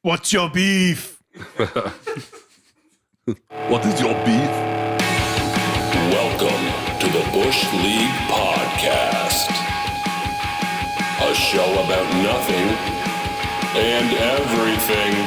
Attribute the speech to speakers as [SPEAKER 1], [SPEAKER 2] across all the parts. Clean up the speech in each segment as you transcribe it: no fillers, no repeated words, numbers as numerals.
[SPEAKER 1] What's your beef?
[SPEAKER 2] What is your beef?
[SPEAKER 3] Welcome to the Bush League Podcast, a show about nothing and everything.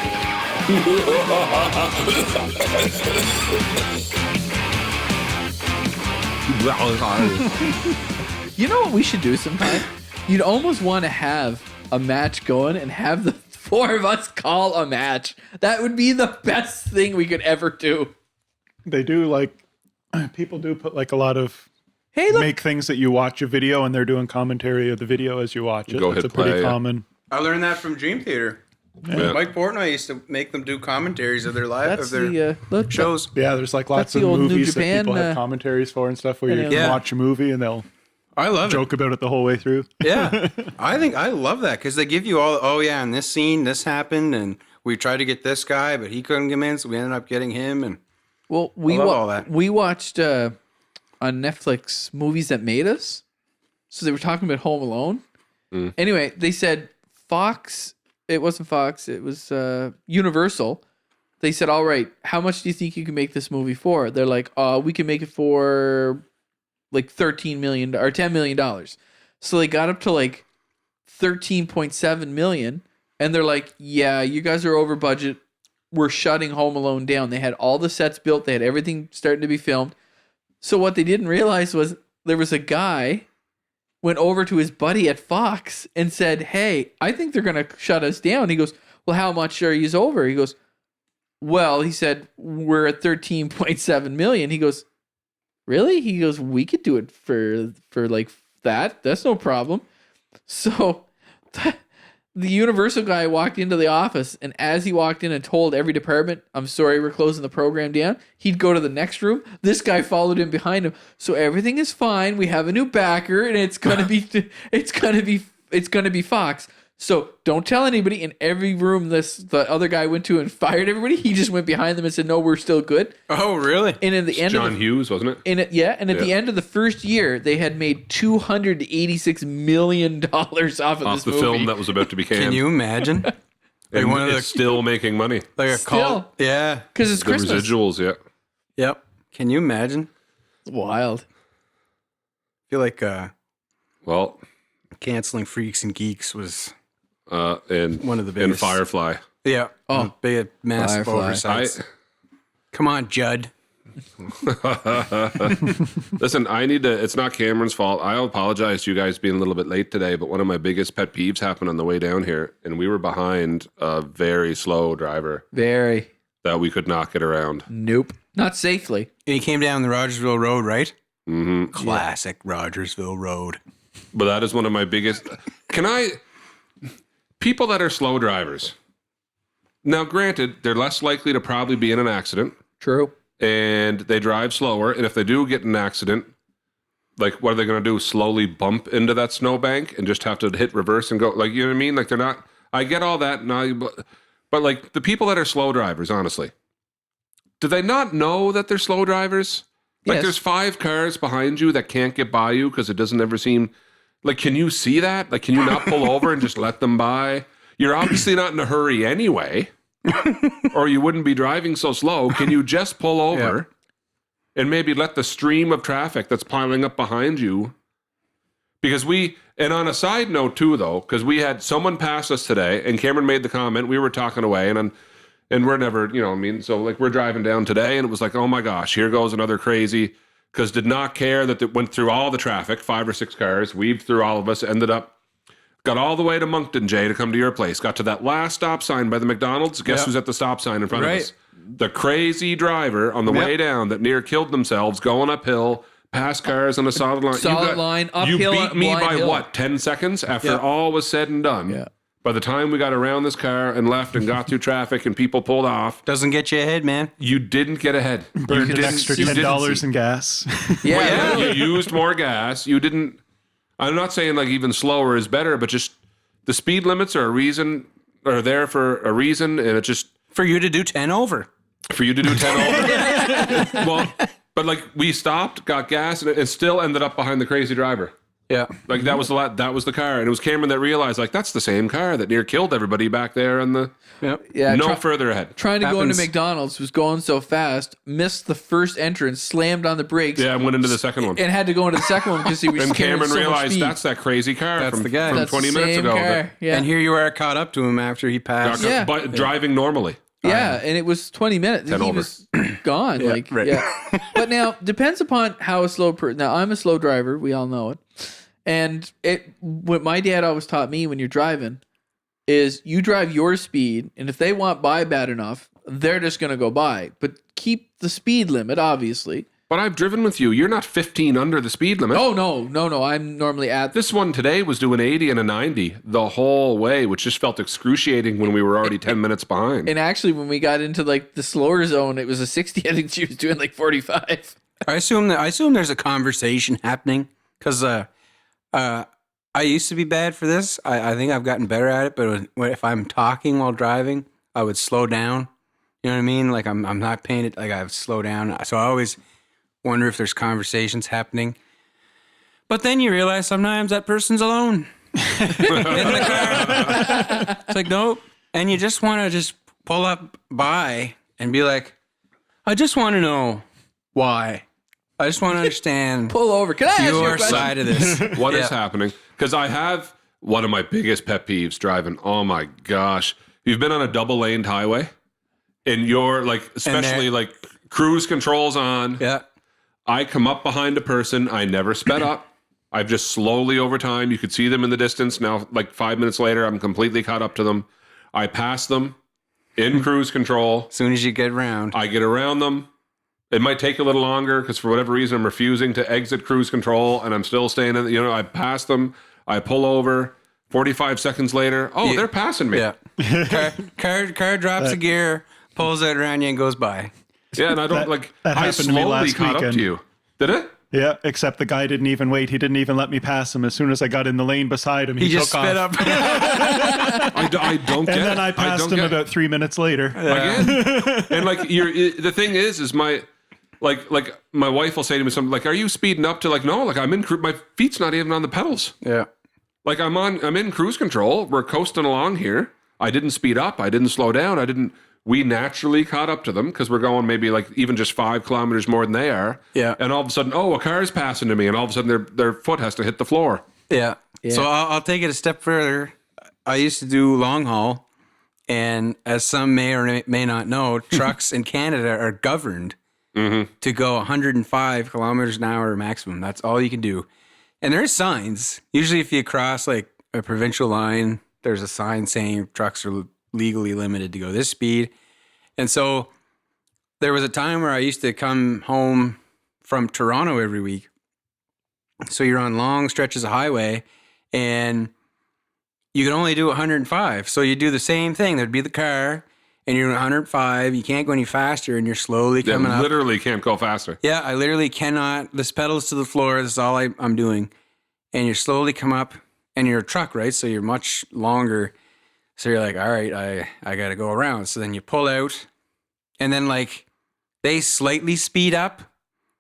[SPEAKER 4] You know what we should do sometime? You'd almost want to have a match going and have the four of us call a match. That would be the best thing we could ever do.
[SPEAKER 1] They do like, people do put like a lot of,
[SPEAKER 4] Hey, look.
[SPEAKER 1] make things that you watch a video and they're doing commentary of the video as you watch it.
[SPEAKER 2] Go
[SPEAKER 1] It's
[SPEAKER 2] hit
[SPEAKER 1] a pretty
[SPEAKER 2] play, yeah.
[SPEAKER 1] common.
[SPEAKER 5] I learned that from Dream Theater.
[SPEAKER 2] Yeah.
[SPEAKER 5] Mike Portnoy used to make them do commentaries of their
[SPEAKER 4] That's
[SPEAKER 5] of their
[SPEAKER 4] look,
[SPEAKER 5] shows.
[SPEAKER 1] Yeah, there's like lots
[SPEAKER 4] That's the
[SPEAKER 1] of
[SPEAKER 4] old New
[SPEAKER 1] movies that
[SPEAKER 4] Japan,
[SPEAKER 1] people have commentaries for and stuff where you can
[SPEAKER 5] Yeah.
[SPEAKER 1] watch a movie and they'll
[SPEAKER 5] I love
[SPEAKER 1] joke about it the whole way through.
[SPEAKER 5] it. Yeah, I love that because they give you all. Oh yeah, in this scene, this happened, and we tried to get this guy, but he couldn't get in, so we ended up getting him. And
[SPEAKER 4] Well,
[SPEAKER 5] I love all that.
[SPEAKER 4] we watched on Netflix movies that made us. So they were talking about Home Alone. Anyway, they said Fox. It wasn't Fox. It was Universal. They said, "All right, how much do you think you can make this movie for?" They're like, "We can make it for like $13 million or $10 million." So they got up to like 13.7 million, and they're like, "Yeah, you guys are over budget. We're shutting Home Alone down." They had all the sets built. They had everything starting to be filmed. So what they didn't realize was there was a guy went over to his buddy at Fox and said, "Hey, I think they're going to shut us down." He goes, "Well, how much are you over?" He goes, "Well," he said, "we're at 13.7 million." He goes, "Really?" He goes, "We could do it for like that. That's no problem." So the Universal guy walked into the office, and as he walked in and told every department, "I'm sorry, we're closing the program down," he'd go to the next room. This guy followed him behind him. "So everything is fine. We have a new backer, and it's gonna be Fox. So don't tell anybody." In every room the other guy went to and fired everybody, he just went behind them and said, "No, we're still good."
[SPEAKER 5] oh really?
[SPEAKER 4] And in the end
[SPEAKER 2] John
[SPEAKER 4] of the,
[SPEAKER 2] Hughes, wasn't it?
[SPEAKER 4] and at the end of the first year, they had made $286 million off of
[SPEAKER 2] Off
[SPEAKER 4] this
[SPEAKER 2] the
[SPEAKER 4] movie.
[SPEAKER 2] film that was about to be canned.
[SPEAKER 5] Can you imagine?
[SPEAKER 2] And
[SPEAKER 5] one of
[SPEAKER 2] it's still making money.
[SPEAKER 5] Like a
[SPEAKER 4] Still.
[SPEAKER 5] cult? Yeah.
[SPEAKER 4] Because it's
[SPEAKER 2] The
[SPEAKER 4] Christmas.
[SPEAKER 2] residuals, yeah.
[SPEAKER 5] Yep. Can you imagine?
[SPEAKER 4] It's wild.
[SPEAKER 5] I feel like
[SPEAKER 2] Well,
[SPEAKER 5] canceling Freaks and Geeks was
[SPEAKER 2] and
[SPEAKER 5] one of the
[SPEAKER 2] and
[SPEAKER 5] biggest.
[SPEAKER 2] Firefly.
[SPEAKER 5] Yeah.
[SPEAKER 4] Oh.
[SPEAKER 5] Big massive
[SPEAKER 4] Firefly.
[SPEAKER 5] oversights. Come on, Judd.
[SPEAKER 2] Listen, I need to. It's not Cameron's fault. I apologize to you guys being a little bit late today, but one of my biggest pet peeves happened on the way down here, and we were behind a very slow driver
[SPEAKER 4] Very.
[SPEAKER 2] that we could not get around.
[SPEAKER 4] Nope. Not safely.
[SPEAKER 5] And he came down the Rogersville Road, right?
[SPEAKER 2] hmm
[SPEAKER 5] Classic Rogersville Road.
[SPEAKER 2] But that is one of my biggest. People that are slow drivers. Now, granted, they're less likely to probably be in an accident,
[SPEAKER 4] True.
[SPEAKER 2] and they drive slower. And if they do get in an accident, like, what are they going to do? Slowly bump into that snowbank and just have to hit reverse and go? Like, you know what I mean? Like, they're not. I get all that, but like the people that are slow drivers, honestly, do they not know that they're slow drivers? Like,
[SPEAKER 4] Yes.
[SPEAKER 2] there's 5 cars behind you that can't get by you because it doesn't ever seem. Like, can you see that? Like, can you not pull over and just let them by? You're obviously not in a hurry anyway, or you wouldn't be driving so slow. Can you just pull over and maybe let the stream of traffic that's piling up behind you? Because and on a side note too, though, because we had someone pass us today, and Cameron made the comment, we were talking away, and we're never, you know what I mean? So, like, we're driving down today, and it was like, oh my gosh, here goes another crazy, because did not care that it went through all the traffic, 5 or 6 cars, weaved through all of us, ended up, got all the way to Moncton, Jay, to come to your place, got to that last stop sign by the McDonald's. Guess who's at the stop sign in front of us? The crazy driver on the way down that near killed themselves going uphill, past cars on a solid line.
[SPEAKER 4] Uphill.
[SPEAKER 2] You beat me
[SPEAKER 4] blind
[SPEAKER 2] by
[SPEAKER 4] hill.
[SPEAKER 2] what, 10 seconds after all was said and done?
[SPEAKER 4] Yeah.
[SPEAKER 2] By the time we got around this car and left and got through traffic and people pulled off,
[SPEAKER 5] Doesn't get you ahead, man.
[SPEAKER 2] you didn't get ahead.
[SPEAKER 1] Burned an extra $10 in gas.
[SPEAKER 4] Yeah.
[SPEAKER 2] You used more gas. You didn't. I'm not saying like even slower is better, but just the speed limits are there for a reason, and it's just
[SPEAKER 5] For you to do 10 over.
[SPEAKER 2] for you to do 10 over. Well, but like we stopped, got gas, and it still ended up behind the crazy driver.
[SPEAKER 5] Yeah.
[SPEAKER 2] Like that was the car, and it was Cameron that realized like that's the same car that near killed everybody back there, and
[SPEAKER 5] Yep.
[SPEAKER 4] Yeah,
[SPEAKER 2] no further ahead.
[SPEAKER 4] trying to go into
[SPEAKER 5] Happens.
[SPEAKER 4] McDonald's, was going so fast, missed the first entrance, slammed on the brakes,
[SPEAKER 2] Yeah, and went into the second one.
[SPEAKER 4] and had to go into the second one because he was
[SPEAKER 2] And
[SPEAKER 4] carrying
[SPEAKER 2] Cameron
[SPEAKER 4] so much
[SPEAKER 2] realized
[SPEAKER 4] speed.
[SPEAKER 2] that's that crazy car
[SPEAKER 5] That's
[SPEAKER 2] from,
[SPEAKER 5] the guy.
[SPEAKER 2] from
[SPEAKER 4] That's
[SPEAKER 2] 20
[SPEAKER 4] the
[SPEAKER 2] minutes
[SPEAKER 4] same
[SPEAKER 2] ago.
[SPEAKER 4] car. Yeah.
[SPEAKER 5] And here you are caught up to him after he passed.
[SPEAKER 4] Yeah.
[SPEAKER 2] But driving normally.
[SPEAKER 4] Yeah, and it was 20 minutes.
[SPEAKER 2] 10
[SPEAKER 4] He
[SPEAKER 2] over.
[SPEAKER 4] was gone. Like,
[SPEAKER 5] right.
[SPEAKER 4] yeah. But now, depends upon how a slow person. Now, I'm a slow driver. We all know it. And what my dad always taught me when you're driving is you drive your speed, and if they want by bad enough, they're just going to go by. But keep the speed limit, obviously.
[SPEAKER 2] But I've driven with you. You're not 15 under the speed limit.
[SPEAKER 4] Oh, no. I'm normally at
[SPEAKER 2] This one today was doing 80 and a 90 the whole way, which just felt excruciating when we were already 10 minutes behind.
[SPEAKER 4] And actually, when we got into like the slower zone, it was a 60. I think she was doing like 45.
[SPEAKER 5] I assume there's a conversation happening because I used to be bad for this. I think I've gotten better at it. But if I'm talking while driving, I would slow down. You know what I mean? Like I'm not paying it. Like I would slow down. So I always wonder if there's conversations happening. But then you realize sometimes that person's alone in the car. It's like nope. And you just want to just pull up by and be like, I just want to know why. I just want to understand
[SPEAKER 4] Pull over. Can I ask you a
[SPEAKER 5] your
[SPEAKER 4] question?
[SPEAKER 5] side of this.
[SPEAKER 2] What is
[SPEAKER 5] Yeah.
[SPEAKER 2] happening? Because I have one of my biggest pet peeves driving. Oh my gosh. You've been on a double laned highway and you're like, especially like cruise controls on.
[SPEAKER 5] Yeah.
[SPEAKER 2] I come up behind a person. I never sped up. I've just slowly over time. You could see them in the distance. Now, like 5 minutes later, I'm completely caught up to them. I pass them in cruise control.
[SPEAKER 5] As soon as you get around.
[SPEAKER 2] I get around them. It might take a little longer because for whatever reason, I'm refusing to exit cruise control and I'm still staying in, I pass them. I pull over. 45 seconds later, they're passing me.
[SPEAKER 5] Yeah. car drops a gear, pulls out around you and goes by.
[SPEAKER 2] Yeah, and I don't
[SPEAKER 1] that
[SPEAKER 2] I
[SPEAKER 1] happened to me
[SPEAKER 2] slowly
[SPEAKER 1] last
[SPEAKER 2] caught up
[SPEAKER 1] weekend.
[SPEAKER 2] to you. Did it?
[SPEAKER 1] Yeah, except the guy didn't even wait. He didn't even let me pass him. As soon as I got in the lane beside him, he
[SPEAKER 5] He just
[SPEAKER 1] took
[SPEAKER 5] spit
[SPEAKER 1] off.
[SPEAKER 5] up.
[SPEAKER 2] I don't get
[SPEAKER 1] And then I
[SPEAKER 2] it.
[SPEAKER 1] passed
[SPEAKER 2] don't
[SPEAKER 1] him
[SPEAKER 2] get
[SPEAKER 1] about 3 minutes later.
[SPEAKER 2] again. And the thing is my my wife will say to me something like, "Are you speeding up?" To like, no, like I'm in my feet's not even on the pedals.
[SPEAKER 5] Yeah.
[SPEAKER 2] Like I'm in cruise control. We're coasting along here. I didn't speed up. I didn't slow down. We naturally caught up to them because we're going maybe like even just 5 kilometers more than they are.
[SPEAKER 5] Yeah.
[SPEAKER 2] And all of a sudden, a car's passing to me, and all of a sudden their foot has to hit the floor.
[SPEAKER 5] Yeah. So I'll take it a step further. I used to do long haul, and as some may or may not know, trucks in Canada are governed to go 105 kilometers an hour maximum. That's all you can do. And there's signs. Usually if you cross like a provincial line, there's a sign saying trucks are legally limited to go this speed. And so there was a time where I used to come home from Toronto every week. So you're on long stretches of highway and you can only do 105. So you do the same thing. There'd be the car and you're 105. You can't go any faster and you're slowly
[SPEAKER 2] They
[SPEAKER 5] coming up.
[SPEAKER 2] literally can't go faster.
[SPEAKER 5] Yeah, I literally cannot. This pedals to the floor. This is all I'm doing. And you slowly come up and you're a truck, right? So you're much longer. So you're like, all right, I got to go around. So then you pull out and then like they slightly speed up.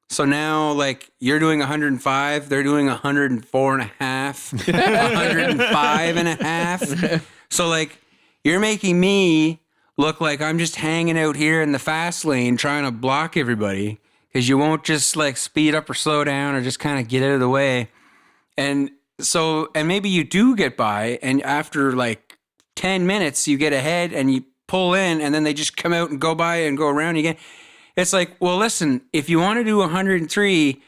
[SPEAKER 5] So now like you're doing 105, they're doing 104 and a half, 105 and a half. So like you're making me look like I'm just hanging out here in the fast lane trying to block everybody because you won't just like speed up or slow down or just kind of get out of the way. And so, and maybe you do get by and after like 10 minutes you get ahead and you pull in and then they just come out and go by and go around again. It's like, well, listen, if you want to do 103,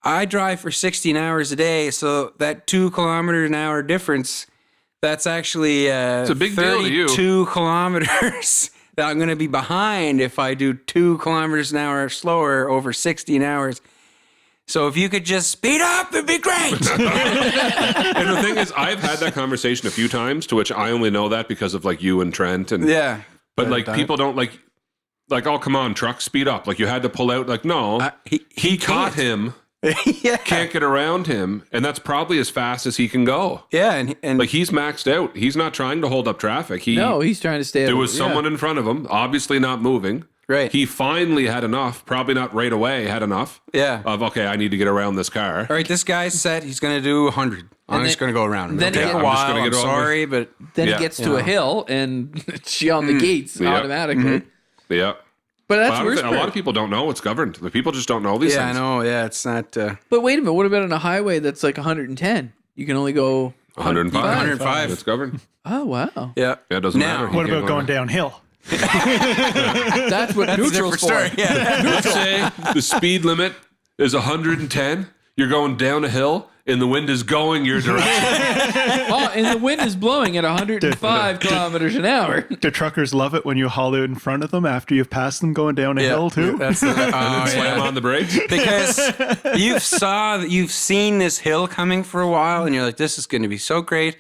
[SPEAKER 5] I drive for 16 hours a day. So that 2 kilometers an hour difference, that's actually
[SPEAKER 2] It's a big deal to you.
[SPEAKER 5] 32 kilometers that I'm going to be behind if I do 2 kilometers an hour slower over 16 hours. So if you could just speed up, it'd be great.
[SPEAKER 2] And the thing is, I've had that conversation a few times, to which I only know that because of like you and Trent. And
[SPEAKER 5] Yeah.
[SPEAKER 2] but like people don't like, oh, come on, truck, speed up. Like you had to pull out. Like, no, he caught him,
[SPEAKER 5] Yeah.
[SPEAKER 2] can't get around him. And that's probably as fast as he can go.
[SPEAKER 5] Yeah. And
[SPEAKER 2] Like he's maxed out. He's not trying to hold up traffic.
[SPEAKER 4] No, he's trying to stay.
[SPEAKER 2] There was someone in front of him, obviously not moving.
[SPEAKER 5] Right.
[SPEAKER 2] He finally had enough, probably not right away, had enough
[SPEAKER 5] Yeah.
[SPEAKER 2] of, okay, I need to get around this car.
[SPEAKER 5] All right, this guy's set. He's going to do 100. I'm just going to go around him.
[SPEAKER 4] then
[SPEAKER 5] It'll
[SPEAKER 4] he
[SPEAKER 5] take
[SPEAKER 4] get-
[SPEAKER 5] a
[SPEAKER 2] I'm just
[SPEAKER 5] while.
[SPEAKER 2] gonna
[SPEAKER 5] I'm
[SPEAKER 2] get over
[SPEAKER 5] sorry, but
[SPEAKER 4] Then
[SPEAKER 2] Yeah.
[SPEAKER 4] he gets to a hill and she on the gates
[SPEAKER 2] Yeah.
[SPEAKER 4] automatically.
[SPEAKER 2] Yeah.
[SPEAKER 4] But that's
[SPEAKER 2] But I don't
[SPEAKER 4] worse.
[SPEAKER 2] think- a lot of people don't know it's governed. The people just don't know these
[SPEAKER 5] yeah, I
[SPEAKER 2] things.
[SPEAKER 5] know. Yeah, it's not
[SPEAKER 4] But wait a minute. What about on a highway that's like 110? You can only go
[SPEAKER 2] 105.
[SPEAKER 5] 105.
[SPEAKER 2] It's governed.
[SPEAKER 4] Oh, wow.
[SPEAKER 5] Yeah.
[SPEAKER 2] Yeah, it doesn't
[SPEAKER 5] Now-
[SPEAKER 2] matter. You
[SPEAKER 1] What
[SPEAKER 2] can't
[SPEAKER 1] about
[SPEAKER 2] go
[SPEAKER 1] going downhill?
[SPEAKER 4] That's what
[SPEAKER 5] That's a
[SPEAKER 4] neutral's
[SPEAKER 5] different
[SPEAKER 4] for.
[SPEAKER 5] story. Yeah.
[SPEAKER 2] Let's say the speed limit is 110. You're going down a hill and the wind is going your direction.
[SPEAKER 4] Oh, and the wind is blowing at 105 kilometers an hour.
[SPEAKER 1] Do truckers love it when you haul out in front of them after you've passed them going down a hill too?
[SPEAKER 5] That's the,
[SPEAKER 2] Slam on the brakes.
[SPEAKER 5] because you've seen this hill coming for a while, and you're like, this is going to be so great.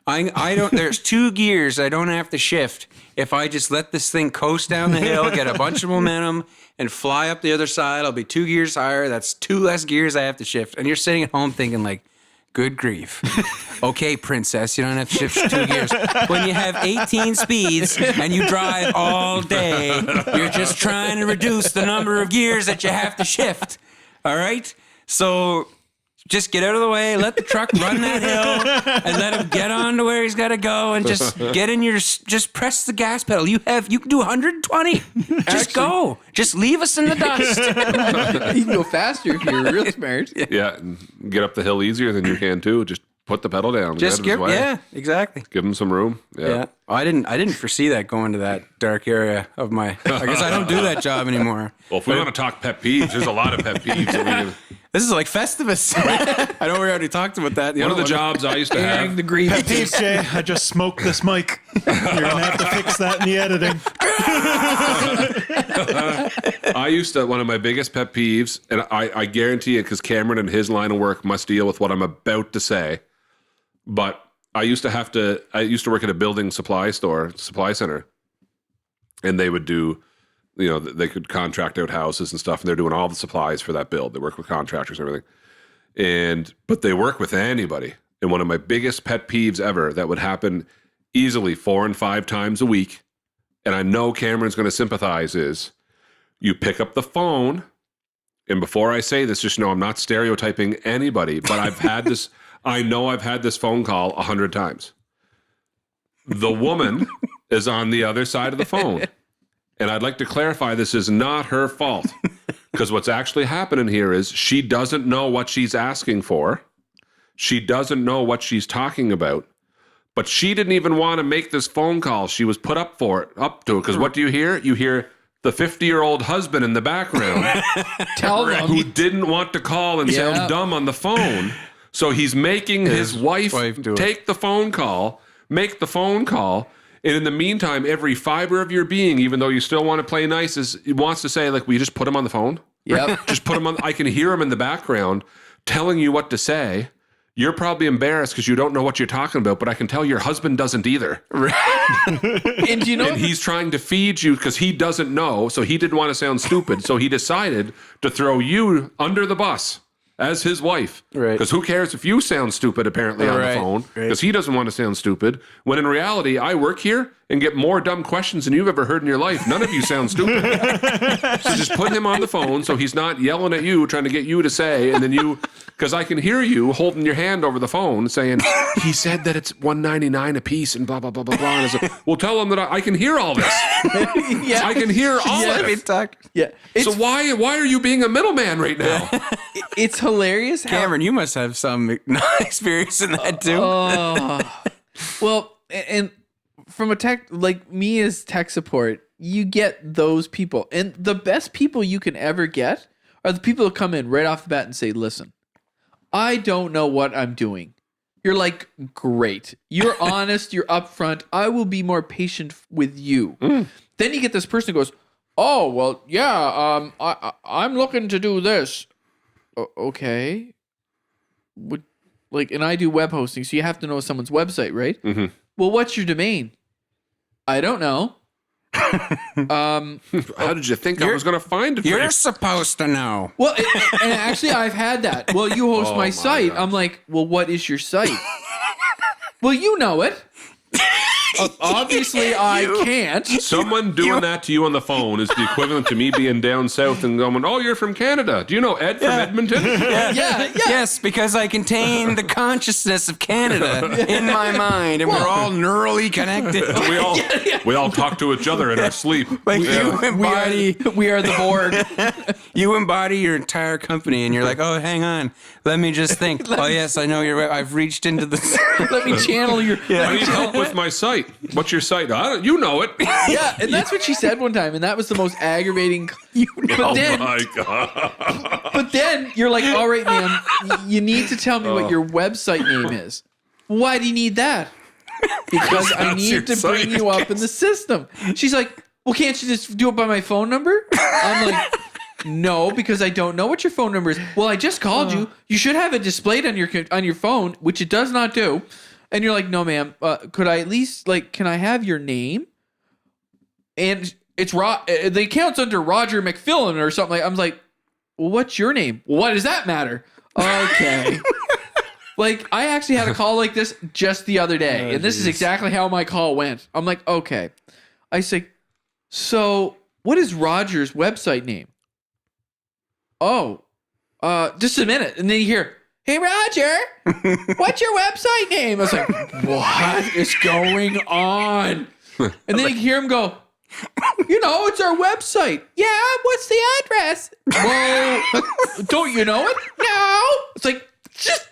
[SPEAKER 5] I don't. There's 2 gears I don't have to shift if I just let this thing coast down the hill, get a bunch of momentum, and fly up the other side. I'll be 2 gears higher. That's 2 less gears I have to shift. And you're sitting at home thinking like, good grief. Okay, princess, you don't have to shift 2 gears. When you have 18 speeds and you drive all day, you're just trying to reduce the number of gears that you have to shift. All right? So just get out of the way, let the truck run that hill, and let him get on to where he's got to go, and just just press the gas pedal. You can do 120. Just go. Just leave us in the dust.
[SPEAKER 4] You can go faster if you're real smart.
[SPEAKER 2] Yeah, and get up the hill easier than you can too. Just put the pedal down.
[SPEAKER 5] Just
[SPEAKER 2] get out of his way.
[SPEAKER 5] yeah, exactly.
[SPEAKER 2] Give him some room. Yeah.
[SPEAKER 5] Yeah. I didn't foresee that going to that dark area of my. I guess I don't do that job anymore.
[SPEAKER 2] Well, if we want to talk pet peeves, there's a lot of pet peeves. That we can,
[SPEAKER 5] This is like Festivus. I know we already talked about that.
[SPEAKER 2] one of the jobs I used to
[SPEAKER 4] Airing
[SPEAKER 2] have.
[SPEAKER 4] the grievances.
[SPEAKER 1] Peeps, Jay, I just smoked this mic. You're gonna have to fix that in the editing.
[SPEAKER 2] I used to, one of my biggest pet peeves, and I guarantee it because Cameron and his line of work must deal with what I'm about to say, but I used to work at a building supply center, and they would do, they could contract out houses and stuff, and they're doing all the supplies for that build. They work with contractors and everything. But they work with anybody. And one of my biggest pet peeves ever that would happen easily 4 and 5 times a week, and I know Cameron's going to sympathize, is you pick up the phone, and before I say this, just know I'm not stereotyping anybody, but I've had this, I know I've had this phone call 100 times. The woman is on the other side of the phone. And I'd like to clarify, this is not her fault. Because what's actually happening here is she doesn't know what she's asking for. She doesn't know what she's talking about. But she didn't even want to make this phone call. She was put up to it. Because what do you hear? You hear the 50-year-old husband in the background
[SPEAKER 4] Tell them.
[SPEAKER 2] who didn't want to call and
[SPEAKER 4] Yeah.
[SPEAKER 2] sound dumb on the phone. So he's making his wife
[SPEAKER 5] do it.
[SPEAKER 2] take the phone call, make the phone call. And in the meantime, every fiber of your being, even though you still want to play nice, wants to say, like, we just put him on the phone.
[SPEAKER 4] Yep.
[SPEAKER 2] Just put him on. I can hear him in the background telling you what to say. You're probably embarrassed because you don't know what you're talking about, but I can tell your husband doesn't either.
[SPEAKER 4] And do you know,
[SPEAKER 2] And he's trying to feed you because he doesn't know, so he didn't want to sound stupid. So he decided to throw you under the bus as his wife.
[SPEAKER 5] Right.
[SPEAKER 2] Because who cares if you sound stupid, apparently, on
[SPEAKER 5] Right.
[SPEAKER 2] the phone.
[SPEAKER 5] Right.
[SPEAKER 2] Because he doesn't want to sound stupid. When in reality, I work here and get more dumb questions than you've ever heard in your life. None of you sound stupid. So just put him on the phone so he's not yelling at you, trying to get you to say, and then you, because I can hear you holding your hand over the phone saying, he said that it's $1.99 a piece and blah, blah, blah, blah, blah. And I said, well, tell him that I can hear all this.
[SPEAKER 4] yeah,
[SPEAKER 2] I can hear all
[SPEAKER 4] Yeah.
[SPEAKER 2] of it.
[SPEAKER 4] yeah, it's,
[SPEAKER 2] So why are you being a middleman right now?
[SPEAKER 4] it's hilarious how
[SPEAKER 5] Cameron, you must have some experience in that too.
[SPEAKER 4] well, and from a tech, like me as tech support, you get those people, and the best people you can ever get are the people who come in right off the bat and say, listen, I don't know what I'm doing. You're like, great. You're honest. You're upfront. I will be more patient with you. Then you get this person who goes, oh, well, yeah, I'm looking to do this. Okay. And I do web hosting, so you have to know someone's website, right?
[SPEAKER 2] Mhm.
[SPEAKER 4] Well, what's your domain? I don't know.
[SPEAKER 2] How did you think I was going to find it for
[SPEAKER 5] You're
[SPEAKER 2] you?
[SPEAKER 5] supposed to know.
[SPEAKER 4] Well, and actually, I've had that. Well, you host
[SPEAKER 2] Oh
[SPEAKER 4] my
[SPEAKER 2] my
[SPEAKER 4] site.
[SPEAKER 2] gosh.
[SPEAKER 4] I'm like, well, what is your site? Well, you know it. Obviously, I can't.
[SPEAKER 2] Someone doing that to you on the phone is the equivalent to me being down south and going, "Oh, you're from Canada. Do you know Ed from Edmonton?"
[SPEAKER 4] Yeah.
[SPEAKER 5] Yes, because I contain the consciousness of Canada in my mind, and we're all neurally connected.
[SPEAKER 2] We all talk to each other in our sleep.
[SPEAKER 5] Like you embody,
[SPEAKER 4] We are the Bourque.
[SPEAKER 5] you embody your entire company, and you're like, oh, hang on, let me just think. Oh yes, I know you're right. I've reached into the.
[SPEAKER 4] Let me channel your.
[SPEAKER 2] I need help with my site. What's your site? You know it.
[SPEAKER 4] Yeah, and that's what she said one time, and that was the most aggravating.
[SPEAKER 2] Oh my God.
[SPEAKER 4] But then you're like, all right, ma'am, you need to tell me what your website name is. Why do you need that? Because I
[SPEAKER 2] That's your
[SPEAKER 4] need to bring
[SPEAKER 2] site.
[SPEAKER 4] you up in the system. She's like, well, can't you just do it by my phone number? I'm like, no, because I don't know what your phone number is. Well, I just called you. You should have it displayed on your phone, which it does not do. And you're like, no, ma'am, could I at least, can I have your name? And it's the account's under Roger McFillin or something. I'm like, well, what's your name? What does that matter? Okay. I actually had a call like this just the other day, and this is exactly how my call went. I'm like, okay. I say, so what is Roger's website name? Oh, just a minute. And then you hear, hey, Roger, what's your website name? I was like, what is going on? And then you hear him go, it's our website. Yeah, what's the address? Well, don't you know it? No. It's like, just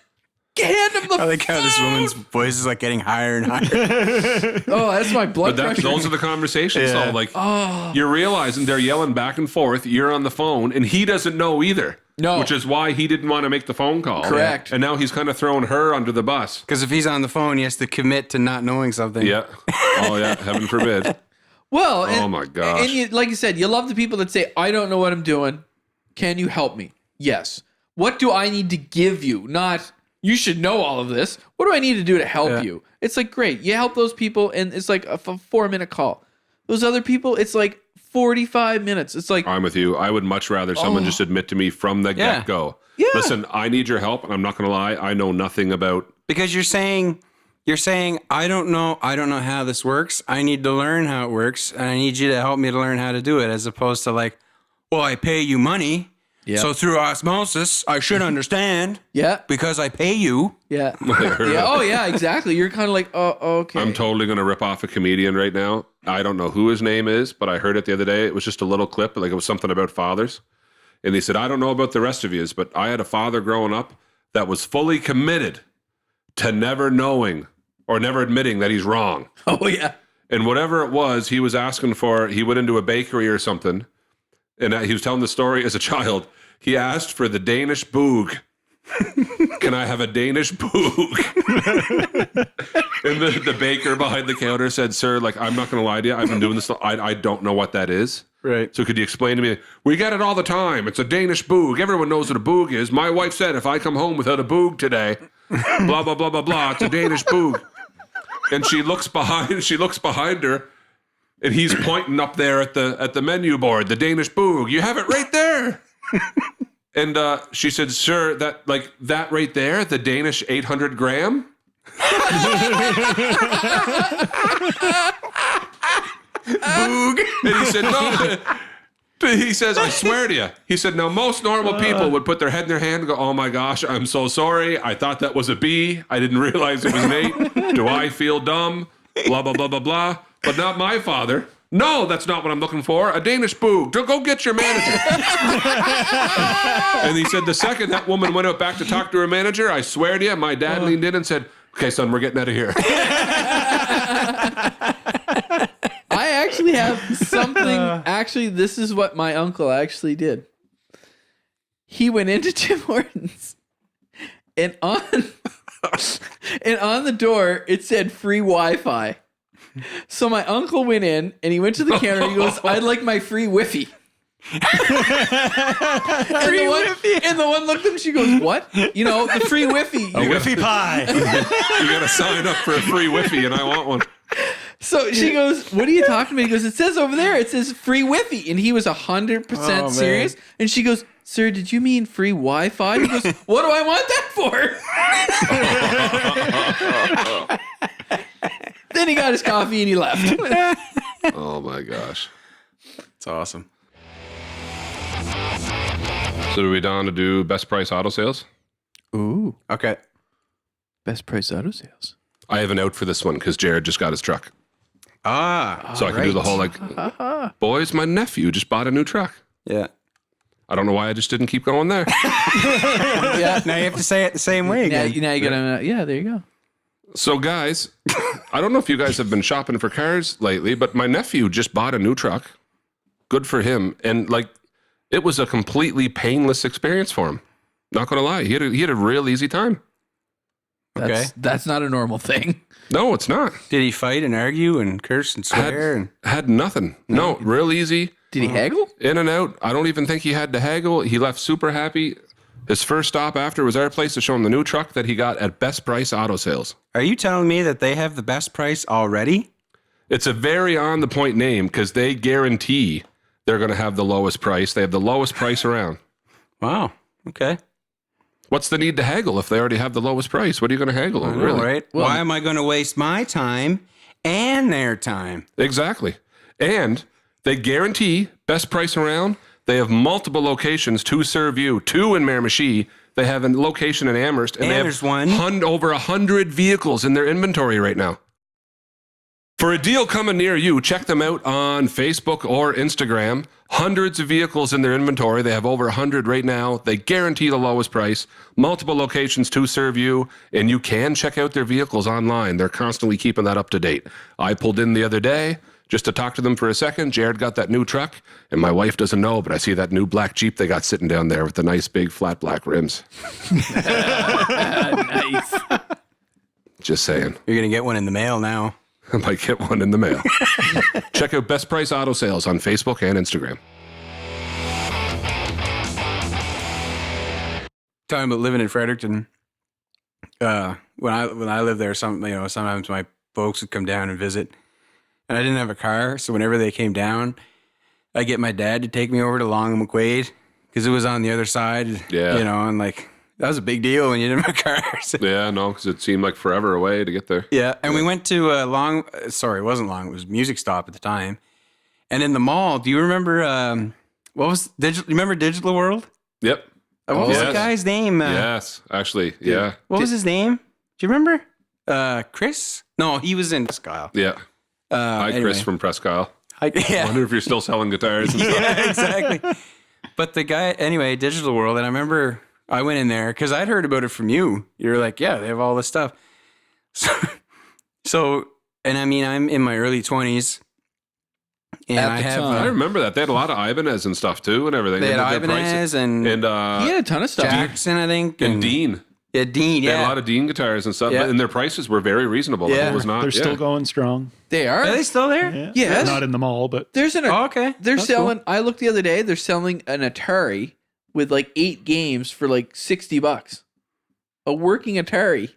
[SPEAKER 4] hand him the
[SPEAKER 5] I like how this woman's voice is getting higher and higher.
[SPEAKER 4] Oh, that's my blood pressure.
[SPEAKER 2] Those are the conversations. So, you're realizing they're yelling back and forth. You're on the phone, and he doesn't know either.
[SPEAKER 4] No.
[SPEAKER 2] Which is why he didn't want to make the phone call.
[SPEAKER 4] Correct.
[SPEAKER 2] And now he's kind of throwing her under the bus.
[SPEAKER 5] Because if he's on the phone, he has to commit to not knowing something.
[SPEAKER 2] Yeah. Oh, yeah. Heaven forbid.
[SPEAKER 4] Well,
[SPEAKER 2] Oh my gosh.
[SPEAKER 4] And you, like you said, you love the people that say, I don't know what I'm doing. Can you help me? Yes. What do I need to give you? Not, you should know all of this. What do I need to do to help you? It's great. You help those people, and it's a 4-minute call. Those other people, it's 45 minutes. It's
[SPEAKER 2] I'm with you. I would much rather someone just admit to me from the get-go.
[SPEAKER 4] Yeah.
[SPEAKER 2] Listen, I need your help, and I'm not going to lie. I know nothing about...
[SPEAKER 5] Because you're saying, I don't know how this works. I need to learn how it works, and I need you to help me to learn how to do it, as opposed to well, I pay you money, so through osmosis, I should understand.
[SPEAKER 4] Yeah.
[SPEAKER 5] Because I pay you.
[SPEAKER 4] Yeah. Yeah. Oh, yeah, exactly. You're kind of oh, okay.
[SPEAKER 2] I'm totally going to rip off a comedian right now. I don't know who his name is, but I heard it the other day. It was just a little clip, it was something about fathers. And he said, I don't know about the rest of yous, but I had a father growing up that was fully committed to never knowing or never admitting that he's wrong.
[SPEAKER 4] Oh, yeah.
[SPEAKER 2] And whatever it was, he was asking for, he went into a bakery or something, and he was telling the story as a child. He asked for the Danish boog. Can I have a Danish boog? And the baker behind the counter said, sir, I'm not going to lie to you. I've been doing this. I don't know what that is.
[SPEAKER 5] Right.
[SPEAKER 2] So could you explain to me? We get it all the time. It's a Danish boog. Everyone knows what a boog is. My wife said if I come home without a boog today, blah, blah, blah, blah, blah, it's a Danish boog. And she looks behind her, and he's pointing up there at the menu board, the Danish boog. You have it right there. And she said, sir, that right there, the Danish 800 gram?
[SPEAKER 5] Boog.
[SPEAKER 2] And he said, no. He says, I swear to you. He said, now most normal people would put their head in their hand and go, oh my gosh, I'm so sorry. I thought that was a B. I didn't realize it was an 8. Do I feel dumb? Blah, blah, blah, blah, blah. But not my father. No, that's not what I'm looking for. A Danish boog. Go get your manager. And he said the second that woman went out back to talk to her manager, I swear to you, my dad leaned in and said, okay, son, we're getting out of here.
[SPEAKER 4] I actually have something. This is what my uncle actually did. He went into Tim Hortons, and on the door it said free Wi-Fi. So my uncle went in and he went to the counter. He goes, "I'd like my free Wi-Fi." And the one looked at him. She goes, "What? The free Wi-Fi."
[SPEAKER 1] A Wi-Fi pie.
[SPEAKER 2] You got to sign up for a free Wi-Fi, and I want one.
[SPEAKER 4] So she goes, "What are you talking about?" He goes, "It says over there, it says free Wi-Fi." And he was 100% serious. And she goes, "Sir, did you mean free Wi-Fi?" He goes, "What do I want that for?" then he got his coffee and he left.
[SPEAKER 2] Oh my gosh.
[SPEAKER 5] It's awesome.
[SPEAKER 2] So are we down to do best price auto sales?
[SPEAKER 4] Ooh.
[SPEAKER 5] Okay.
[SPEAKER 4] Best price auto sales.
[SPEAKER 2] I have an out for this one because Jared just got his truck. So I can do the whole boys, my nephew just bought a new truck.
[SPEAKER 5] Yeah.
[SPEAKER 2] I don't know why I just didn't keep going there.
[SPEAKER 4] Yeah.
[SPEAKER 5] Now you have to say it the same way
[SPEAKER 4] Now,
[SPEAKER 5] again.
[SPEAKER 4] now you gotta, yeah, there you go.
[SPEAKER 2] So guys, I don't know if you guys have been shopping for cars lately, but my nephew just bought a new truck. Good for him. And it was a completely painless experience for him. Not going to lie. He had a real easy time.
[SPEAKER 4] That's not a normal thing.
[SPEAKER 2] No, it's not.
[SPEAKER 5] Did he fight and argue and curse and swear?
[SPEAKER 2] Had nothing. No, real easy.
[SPEAKER 4] Did he haggle?
[SPEAKER 2] In and out. I don't even think he had to haggle. He left super happy. His first stop after was our place to show him the new truck that he got at Best Price Auto Sales.
[SPEAKER 5] Are you telling me that they have the best price already?
[SPEAKER 2] It's a very on-the-point name because they guarantee they're going to have the lowest price. They have the lowest price around.
[SPEAKER 5] Wow. Okay.
[SPEAKER 2] What's the need to haggle if they already have the lowest price? What are you going to haggle over,
[SPEAKER 5] All
[SPEAKER 2] really?
[SPEAKER 5] right.
[SPEAKER 4] Well,
[SPEAKER 5] why am I going to waste my time and their time?
[SPEAKER 2] Exactly. And they guarantee best price around. They have multiple locations to serve you. 2 in Miramichi. They have a location in Amherst. And they have
[SPEAKER 5] there's one.
[SPEAKER 2] over 100 vehicles in their inventory right now. For a deal coming near you, check them out on Facebook or Instagram. Hundreds of vehicles in their inventory. They have over 100 right now. They guarantee the lowest price. Multiple locations to serve you. And you can check out their vehicles online. They're constantly keeping that up to date. I pulled in the other day just to talk to them for a second. Jared got that new truck, and my wife doesn't know, but I see that new black Jeep they got sitting down there with the nice big flat black rims.
[SPEAKER 4] Nice.
[SPEAKER 2] Just saying.
[SPEAKER 5] You're going to get one in the mail now.
[SPEAKER 2] I might get one in the mail. Check out Best Price Auto Sales on Facebook and Instagram.
[SPEAKER 5] Talking about living in Fredericton. When I lived there, sometimes my folks would come down and visit, and I didn't have a car, so whenever they came down, I get my dad to take me over to Long and McQuaid because it was on the other side.
[SPEAKER 2] Yeah.
[SPEAKER 5] And that was a big deal when you didn't have a car. So-
[SPEAKER 2] Yeah, no, because it seemed like forever away to get there.
[SPEAKER 5] Yeah, and we went to it wasn't Long, it was Music Stop at the time. And in the mall, do you remember, remember Digital World?
[SPEAKER 2] Yep.
[SPEAKER 5] What was
[SPEAKER 2] yes.
[SPEAKER 5] the guy's name?
[SPEAKER 2] Yes, actually, yeah.
[SPEAKER 5] What was his name? Do you remember? Chris? No, he was in Presque Isle.
[SPEAKER 2] Yeah. Hi,
[SPEAKER 5] anyway.
[SPEAKER 2] Chris from Presque Isle.
[SPEAKER 5] Yeah.
[SPEAKER 2] Wonder if you're still selling guitars and stuff.
[SPEAKER 5] Yeah, exactly. But the guy, anyway, Digital World, and I remember I went in there because I'd heard about it from you. You were like, yeah, they have all this stuff. So, and I mean, I'm in my early 20s. And
[SPEAKER 4] At
[SPEAKER 5] I
[SPEAKER 4] the
[SPEAKER 5] have,
[SPEAKER 4] time.
[SPEAKER 2] I remember that. They had a lot of Ibanez and stuff too and everything.
[SPEAKER 5] they had
[SPEAKER 2] their prices.
[SPEAKER 5] Ibanez and
[SPEAKER 4] He had a ton of stuff.
[SPEAKER 5] Jackson, I think.
[SPEAKER 2] And Dean.
[SPEAKER 5] Yeah, Dean,
[SPEAKER 2] They had a
[SPEAKER 5] yeah.
[SPEAKER 2] lot of Dean guitars and stuff,
[SPEAKER 5] Yeah.
[SPEAKER 2] and their prices were very reasonable. Like,
[SPEAKER 5] Yeah.
[SPEAKER 2] it was not.
[SPEAKER 1] They're still going strong.
[SPEAKER 4] They are.
[SPEAKER 5] Are they still there?
[SPEAKER 1] Yeah.
[SPEAKER 4] Yes.
[SPEAKER 1] Not in the mall, but
[SPEAKER 4] There's an.
[SPEAKER 5] Oh, okay.
[SPEAKER 4] They're
[SPEAKER 5] That's
[SPEAKER 4] selling.
[SPEAKER 5] cool.
[SPEAKER 4] I looked the other day. They're selling an Atari with 8 games for $60. A working Atari.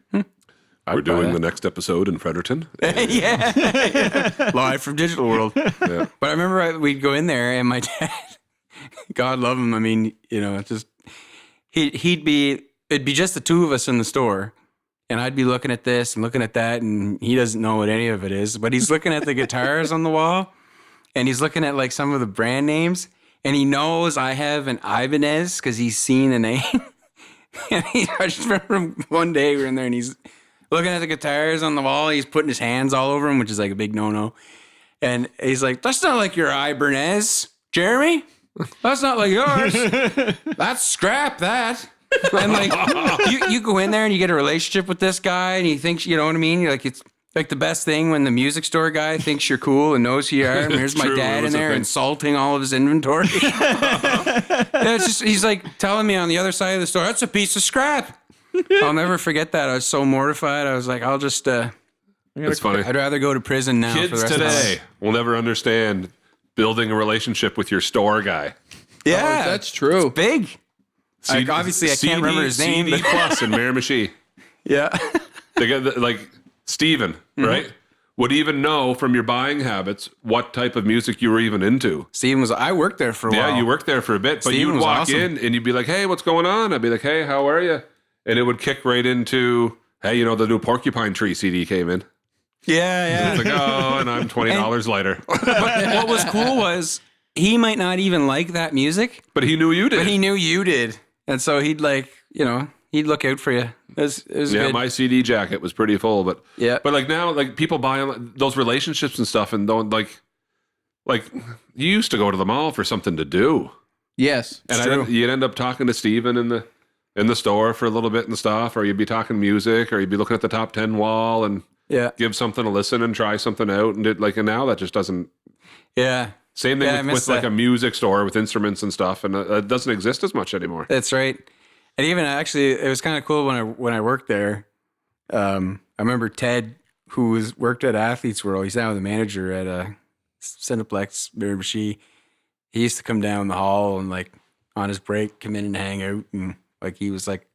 [SPEAKER 2] We're doing the next episode in Fredericton.
[SPEAKER 5] Yeah. Live from Digital World.
[SPEAKER 2] Yeah.
[SPEAKER 5] But I remember we'd go in there and my dad, God love him. I mean, it's just, it'd be just the two of us in the store. And I'd be looking at this and looking at that. And he doesn't know what any of it is, but he's looking at the guitars on the wall and he's looking at some of the brand names and he knows I have an Ibanez because he's seen the name. And I just remember one day we were in there and he's looking at the guitars on the wall. He's putting his hands all over them, which is a big no-no. And he's like, that's not like your Ibanez, Jeremy. That's not like yours. That's scrap, that. And you go in there and you get a relationship with this guy and he thinks, you know what I mean? You're like, it's like the best thing when the music store guy thinks you're cool and knows who you are. And here's my
[SPEAKER 2] True, it
[SPEAKER 5] dad in
[SPEAKER 2] was a
[SPEAKER 5] there
[SPEAKER 2] thing.
[SPEAKER 5] insulting all of his inventory. Yeah, it's just, he's telling me on the other side of the store, that's a piece of scrap. I'll never forget that. I was so mortified. I was like, I'll just,
[SPEAKER 2] It's funny.
[SPEAKER 5] I'd rather go to prison now. for the
[SPEAKER 2] Kids
[SPEAKER 5] rest of my life.
[SPEAKER 2] today will never understand building a relationship with your store guy.
[SPEAKER 5] Yeah,
[SPEAKER 4] that's true.
[SPEAKER 5] big. Obviously, I can't remember his name.
[SPEAKER 2] CD
[SPEAKER 5] but-
[SPEAKER 2] Plus in Miramichi.
[SPEAKER 5] Yeah.
[SPEAKER 2] They got Steven, right? Would even know from your buying habits what type of music you were even into.
[SPEAKER 5] Steven I worked there for a while.
[SPEAKER 2] Yeah, you worked there for a bit, but
[SPEAKER 5] Steven
[SPEAKER 2] you'd
[SPEAKER 5] was
[SPEAKER 2] walk
[SPEAKER 5] awesome.
[SPEAKER 2] in and you'd be like, hey, what's going on? I'd be like, hey, how are you? And it would kick right into, hey, the new Porcupine Tree CD came in.
[SPEAKER 5] Yeah,
[SPEAKER 2] It's like, oh, and I'm $20 later.
[SPEAKER 5] But what was cool was he might not even like that music,
[SPEAKER 2] But he knew you did.
[SPEAKER 5] but he knew you did. And so he'd he'd look out for you. It was
[SPEAKER 2] Yeah,
[SPEAKER 5] good.
[SPEAKER 2] my CD jacket was pretty full, but
[SPEAKER 5] Yeah.
[SPEAKER 2] But like now, like people buy those relationships and stuff, and don't like you used to go to the mall for something to do,
[SPEAKER 4] Yes.
[SPEAKER 2] and you'd end up talking to Steven in the store for a little bit and stuff, or you'd be talking music, or you'd be looking at the top 10 wall and
[SPEAKER 5] Yeah.
[SPEAKER 2] give something a listen and try something out, and now that just doesn't.
[SPEAKER 5] Yeah.
[SPEAKER 2] Same
[SPEAKER 5] Yeah, I
[SPEAKER 2] thing
[SPEAKER 5] miss
[SPEAKER 2] with like
[SPEAKER 5] that.
[SPEAKER 2] a music store with instruments and stuff, and it doesn't exist as much anymore.
[SPEAKER 5] That's right. And even actually, it was kind of cool when I worked there. I remember Ted, who worked at Athletes World. He's now the manager at Cineplex, Miramichi. He used to come down the hall and like on his break, come in and hang out, and like he was like,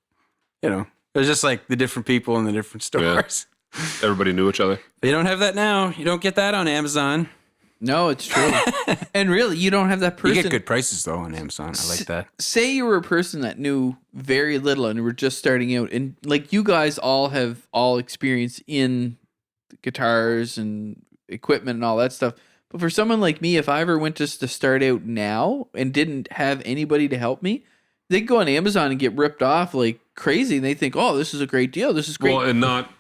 [SPEAKER 5] it was just like the different people in the different stores.
[SPEAKER 2] Everybody knew each other.
[SPEAKER 5] They don't have that now. You don't get that on Amazon.
[SPEAKER 4] No, it's true. And really, you don't have that person.
[SPEAKER 5] You get good prices though on Amazon. I like that.
[SPEAKER 4] Say you were a person that knew very little and were just starting out, and like you guys all have experience in guitars and equipment and all that stuff. But for someone like me, if I ever went just to start out now and didn't have anybody to help me, they'd go on Amazon and get ripped off like crazy. And they think, oh, this is a great deal. This is great.
[SPEAKER 2] Well, and not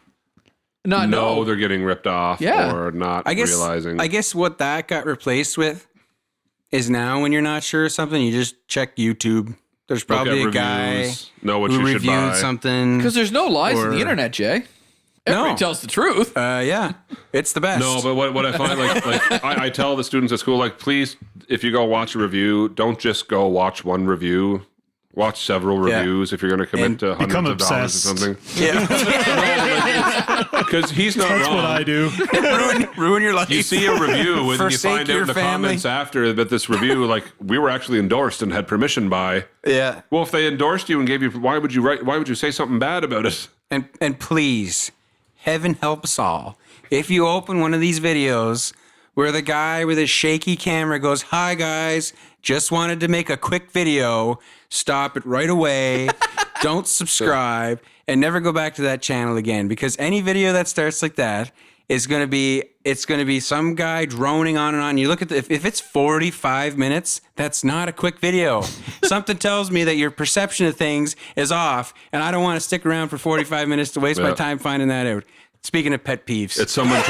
[SPEAKER 4] know
[SPEAKER 2] they're getting ripped off,
[SPEAKER 4] Yeah.
[SPEAKER 2] or not
[SPEAKER 5] I
[SPEAKER 2] realizing.
[SPEAKER 5] I guess what that got replaced with is now when you're not sure of something, you just check YouTube. There's
[SPEAKER 2] Look
[SPEAKER 5] probably
[SPEAKER 2] at
[SPEAKER 5] a guy
[SPEAKER 2] reviews, know what
[SPEAKER 5] who
[SPEAKER 2] you should
[SPEAKER 5] reviewed
[SPEAKER 2] buy.
[SPEAKER 5] something.
[SPEAKER 4] because there's no lies on
[SPEAKER 5] Or-
[SPEAKER 4] the internet, Jay. Everybody
[SPEAKER 5] No.
[SPEAKER 4] tells the truth.
[SPEAKER 5] Yeah, it's the best.
[SPEAKER 2] No, but what I find like I tell the students at school, like, please, if you go watch a review, don't just go watch one review. Watch several
[SPEAKER 5] Yeah.
[SPEAKER 2] reviews if you're going to commit
[SPEAKER 5] And
[SPEAKER 2] to hundreds
[SPEAKER 1] become
[SPEAKER 2] of dollars
[SPEAKER 1] obsessed.
[SPEAKER 2] or something.
[SPEAKER 5] yeah,
[SPEAKER 2] Because he's not
[SPEAKER 1] That's
[SPEAKER 2] wrong.
[SPEAKER 1] what I do.
[SPEAKER 5] ruin your life.
[SPEAKER 2] You see a review and you
[SPEAKER 5] Forsake
[SPEAKER 2] find out
[SPEAKER 5] your
[SPEAKER 2] in the
[SPEAKER 5] family.
[SPEAKER 2] comments after that this review, like, we were actually endorsed and had permission by.
[SPEAKER 5] Yeah,
[SPEAKER 2] Well, if they endorsed you and gave you, why would you say something bad about it?
[SPEAKER 5] and please, heaven help us all. If you open one of these videos where the guy with his shaky camera goes, "Hi guys, just wanted to make a quick video," stop it right away. Don't subscribe and never go back to that channel again, because any video that starts like that is going to be some guy droning on and on. You look at if it's 45 minutes, that's not a quick video. Something tells me that your perception of things is off, and I don't want to stick around for 45 minutes to waste my
[SPEAKER 2] Yeah.
[SPEAKER 5] time finding that out. Speaking of pet peeves.
[SPEAKER 2] It's someone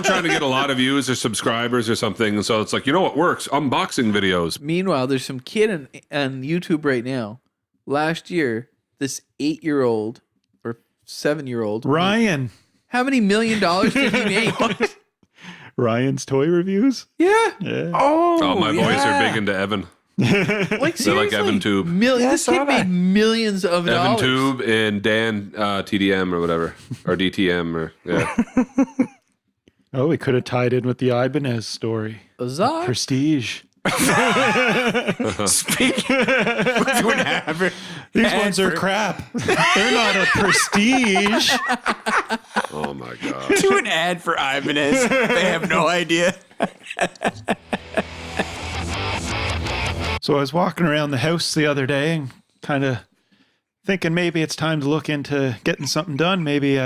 [SPEAKER 2] trying to get a lot of views or subscribers or something. And so it's like, you know what works? Unboxing videos.
[SPEAKER 4] Meanwhile, there's some kid on YouTube right now. Last year, this 8-year-old or 7-year-old.
[SPEAKER 1] Ryan.
[SPEAKER 4] How many $1 million did he make?
[SPEAKER 1] Ryan's toy reviews.
[SPEAKER 4] Yeah.
[SPEAKER 1] Yeah.
[SPEAKER 2] Oh, my boys are big into Evan.
[SPEAKER 4] Like seriously.
[SPEAKER 2] They're like Evan Tube.
[SPEAKER 4] This kid made millions of
[SPEAKER 2] Evan
[SPEAKER 4] dollars.
[SPEAKER 2] Tube and Dan TDM or whatever. Or DTM or, yeah.
[SPEAKER 1] Oh, we could have tied in with the Ibanez story.
[SPEAKER 4] Huzzah.
[SPEAKER 1] Prestige.
[SPEAKER 5] Speaking would have
[SPEAKER 1] These ones are crap. They're not a prestige.
[SPEAKER 2] Oh, my God.
[SPEAKER 5] do an ad for Ibanez. They have no idea.
[SPEAKER 1] So I was walking around the house the other day and kind of thinking maybe it's time to look into getting something done. Maybe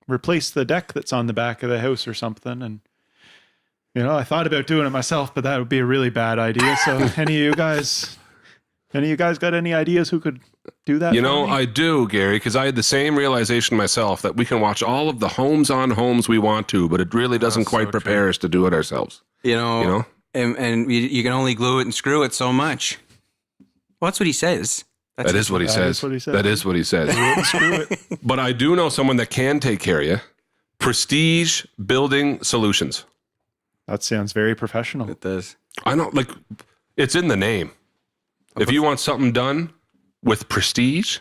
[SPEAKER 1] replace the deck that's on the back of the house or something. And, I thought about doing it myself, but that would be a really bad idea. So any of you guys got any ideas who could do that?
[SPEAKER 2] You
[SPEAKER 1] for
[SPEAKER 2] know,
[SPEAKER 1] me?
[SPEAKER 2] I do, Gary, because I had the same realization myself that we can watch all of the homes on homes we want to, but it really doesn't quite prepare us to do it ourselves.
[SPEAKER 5] You know?
[SPEAKER 2] You know?
[SPEAKER 5] And you can only glue it and screw it so much. Well, that's what he says.
[SPEAKER 2] That is what he says.
[SPEAKER 1] is what he says.
[SPEAKER 2] That is what he says.
[SPEAKER 1] Screw it.
[SPEAKER 2] But I do know someone that can take care of you. Prestige Building Solutions.
[SPEAKER 1] That sounds very professional.
[SPEAKER 5] It does.
[SPEAKER 2] I know, like, it's in the name. If you want something done with Prestige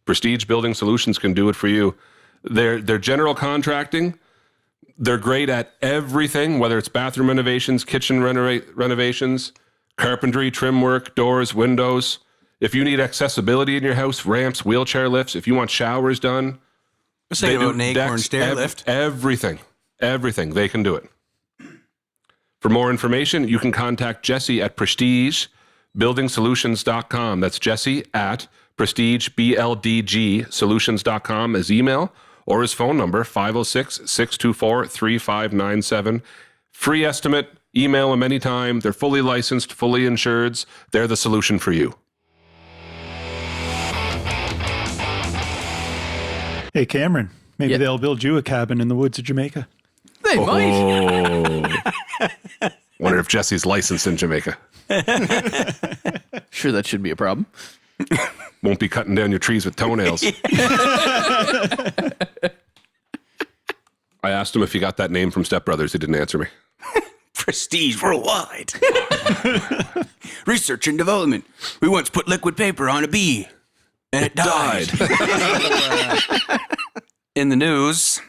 [SPEAKER 2] Building Solutions can do it for you. They're general contracting. They're great at everything, whether it's bathroom renovations, kitchen renovations, carpentry, trim work, doors, windows. If you need accessibility in your house, ramps, wheelchair lifts, if you want showers done,
[SPEAKER 5] Let's think about an acorn
[SPEAKER 2] decks,
[SPEAKER 5] stair lift.
[SPEAKER 2] Everything, they can do it. For more information, you can contact Jesse at prestigebuildingsolutions.com. That's Jesse at prestigebuildsolutions.com as email, or his phone number, 506-624-3597. Free estimate. Email them anytime. They're fully licensed, fully insured. They're the solution for you.
[SPEAKER 1] Hey, Cameron, maybe
[SPEAKER 4] Yeah.
[SPEAKER 1] they'll build you a cabin in the woods of Jamaica.
[SPEAKER 4] They might.
[SPEAKER 2] Oh. Wonder if Jesse's licensed in Jamaica.
[SPEAKER 4] Sure, that shouldn't be a problem.
[SPEAKER 2] Won't be cutting down your trees with toenails. I asked him if he got that name from Step Brothers. He didn't answer me.
[SPEAKER 5] Prestige worldwide. Research and development. We once put liquid paper on a bee, and it died. In the news,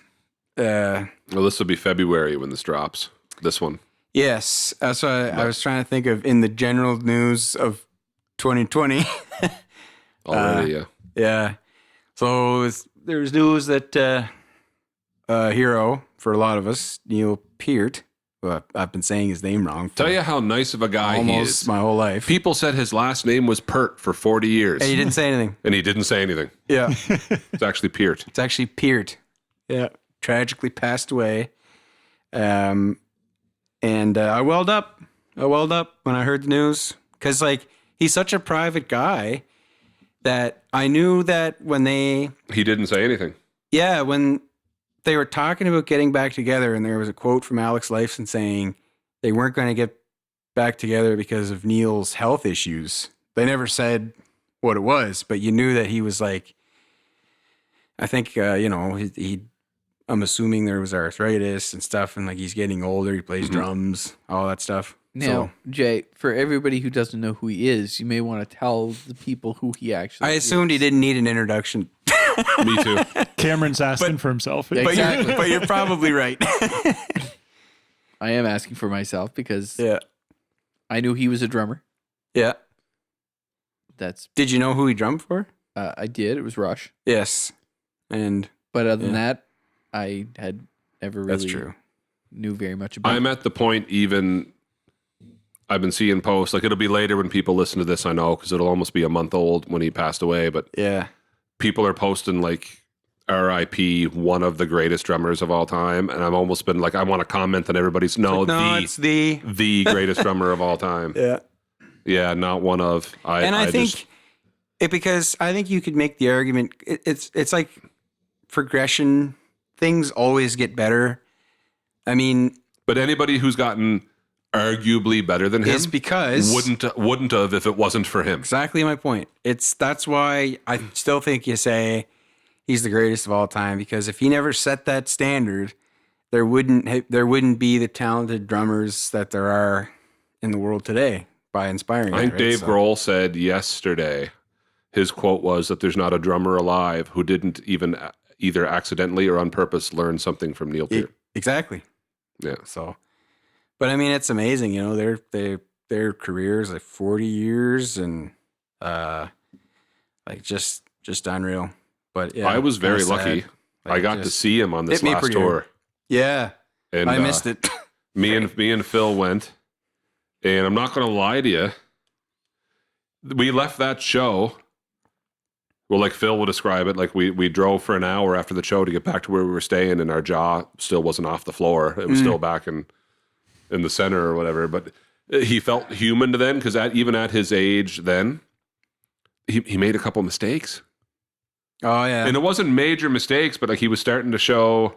[SPEAKER 2] Well, this will be February when this drops. This one.
[SPEAKER 5] yes, that's what I was trying to think of in the general news of 2020.
[SPEAKER 2] Already, yeah.
[SPEAKER 5] Yeah. So there was news that a hero for a lot of us, Neil Peart. Well, I've been saying his name wrong for
[SPEAKER 2] Tell you how nice of a guy he
[SPEAKER 5] almost
[SPEAKER 2] is.
[SPEAKER 5] my whole life.
[SPEAKER 2] People said his last name was Peart for 40 years.
[SPEAKER 5] And he didn't say anything.
[SPEAKER 2] And he didn't say anything.
[SPEAKER 5] Yeah.
[SPEAKER 2] It's actually Peart.
[SPEAKER 5] It's actually Peart. Yeah. Tragically passed away. And I welled up. When I heard the news. Because, like, he's such a private guy that I knew that when
[SPEAKER 2] He didn't say anything.
[SPEAKER 5] when they were talking about getting back together, and there was a quote from Alex Lifeson saying they weren't going to get back together because of Neil's health issues. They never said what it was, but you knew that he was like, I think, I'm assuming there was arthritis and stuff, and like he's getting older, he plays drums, all that stuff.
[SPEAKER 4] Now, Jay, for everybody who doesn't know who he is, you may want to tell the people who he actually
[SPEAKER 5] I
[SPEAKER 4] is.
[SPEAKER 5] assumed he didn't need an introduction.
[SPEAKER 2] Me too.
[SPEAKER 1] Cameron's asking for himself.
[SPEAKER 4] Yeah, exactly.
[SPEAKER 5] But you're probably right.
[SPEAKER 4] I am asking for myself because
[SPEAKER 5] Yeah.
[SPEAKER 4] I knew he was a drummer.
[SPEAKER 5] Yeah.
[SPEAKER 4] That's
[SPEAKER 5] Did you know who he drummed for?
[SPEAKER 4] I did. It was Rush.
[SPEAKER 5] Yes. And
[SPEAKER 4] But other than that, I had never really
[SPEAKER 5] that's true.
[SPEAKER 4] knew very much about
[SPEAKER 2] I'm at the point even I've been seeing posts, like it'll be later when people listen to this, I know, because it'll almost be a month old when he passed away, but
[SPEAKER 5] Yeah.
[SPEAKER 2] people are posting like RIP, one of the greatest drummers of all time, and I've almost been like, I want to comment on everybody's
[SPEAKER 5] It's the
[SPEAKER 2] the greatest drummer of all time.
[SPEAKER 5] Yeah.
[SPEAKER 2] Yeah, not one of.
[SPEAKER 5] I think
[SPEAKER 2] just,
[SPEAKER 5] because I think you could make the argument it's like progression, things always get better. I mean,
[SPEAKER 2] but anybody who's gotten arguably better than him
[SPEAKER 5] it's because
[SPEAKER 2] wouldn't have if it wasn't for him.
[SPEAKER 5] exactly my point. That's why I still think you say he's the greatest of all time, because if he never set that standard, there wouldn't be the talented drummers that there are in the world today by inspiring.
[SPEAKER 2] I think Dave Grohl said yesterday, his quote was that there's not a drummer alive who didn't even either accidentally or on purpose learn something from Neil Peart.
[SPEAKER 5] Exactly.
[SPEAKER 2] Yeah.
[SPEAKER 5] So, but I mean, it's amazing. You know, their careers like 40 years and like just unreal. But yeah,
[SPEAKER 2] I was very
[SPEAKER 5] kinda
[SPEAKER 2] lucky.
[SPEAKER 5] sad.
[SPEAKER 2] I got to see him on this
[SPEAKER 5] hit me
[SPEAKER 2] last
[SPEAKER 5] pretty
[SPEAKER 2] tour.
[SPEAKER 5] hard. Yeah,
[SPEAKER 2] And
[SPEAKER 5] I missed it.
[SPEAKER 2] me and Phil went, and I'm not going to lie to you. We left that show. Well, like Phil will describe it, like we drove for an hour after the show to get back to where we were staying, and our jaw still wasn't off the floor. It was still back in the center or whatever. But he felt human to then, because even at his age then, he made a couple mistakes.
[SPEAKER 5] Oh yeah,
[SPEAKER 2] And it wasn't major mistakes, but like he was starting to show.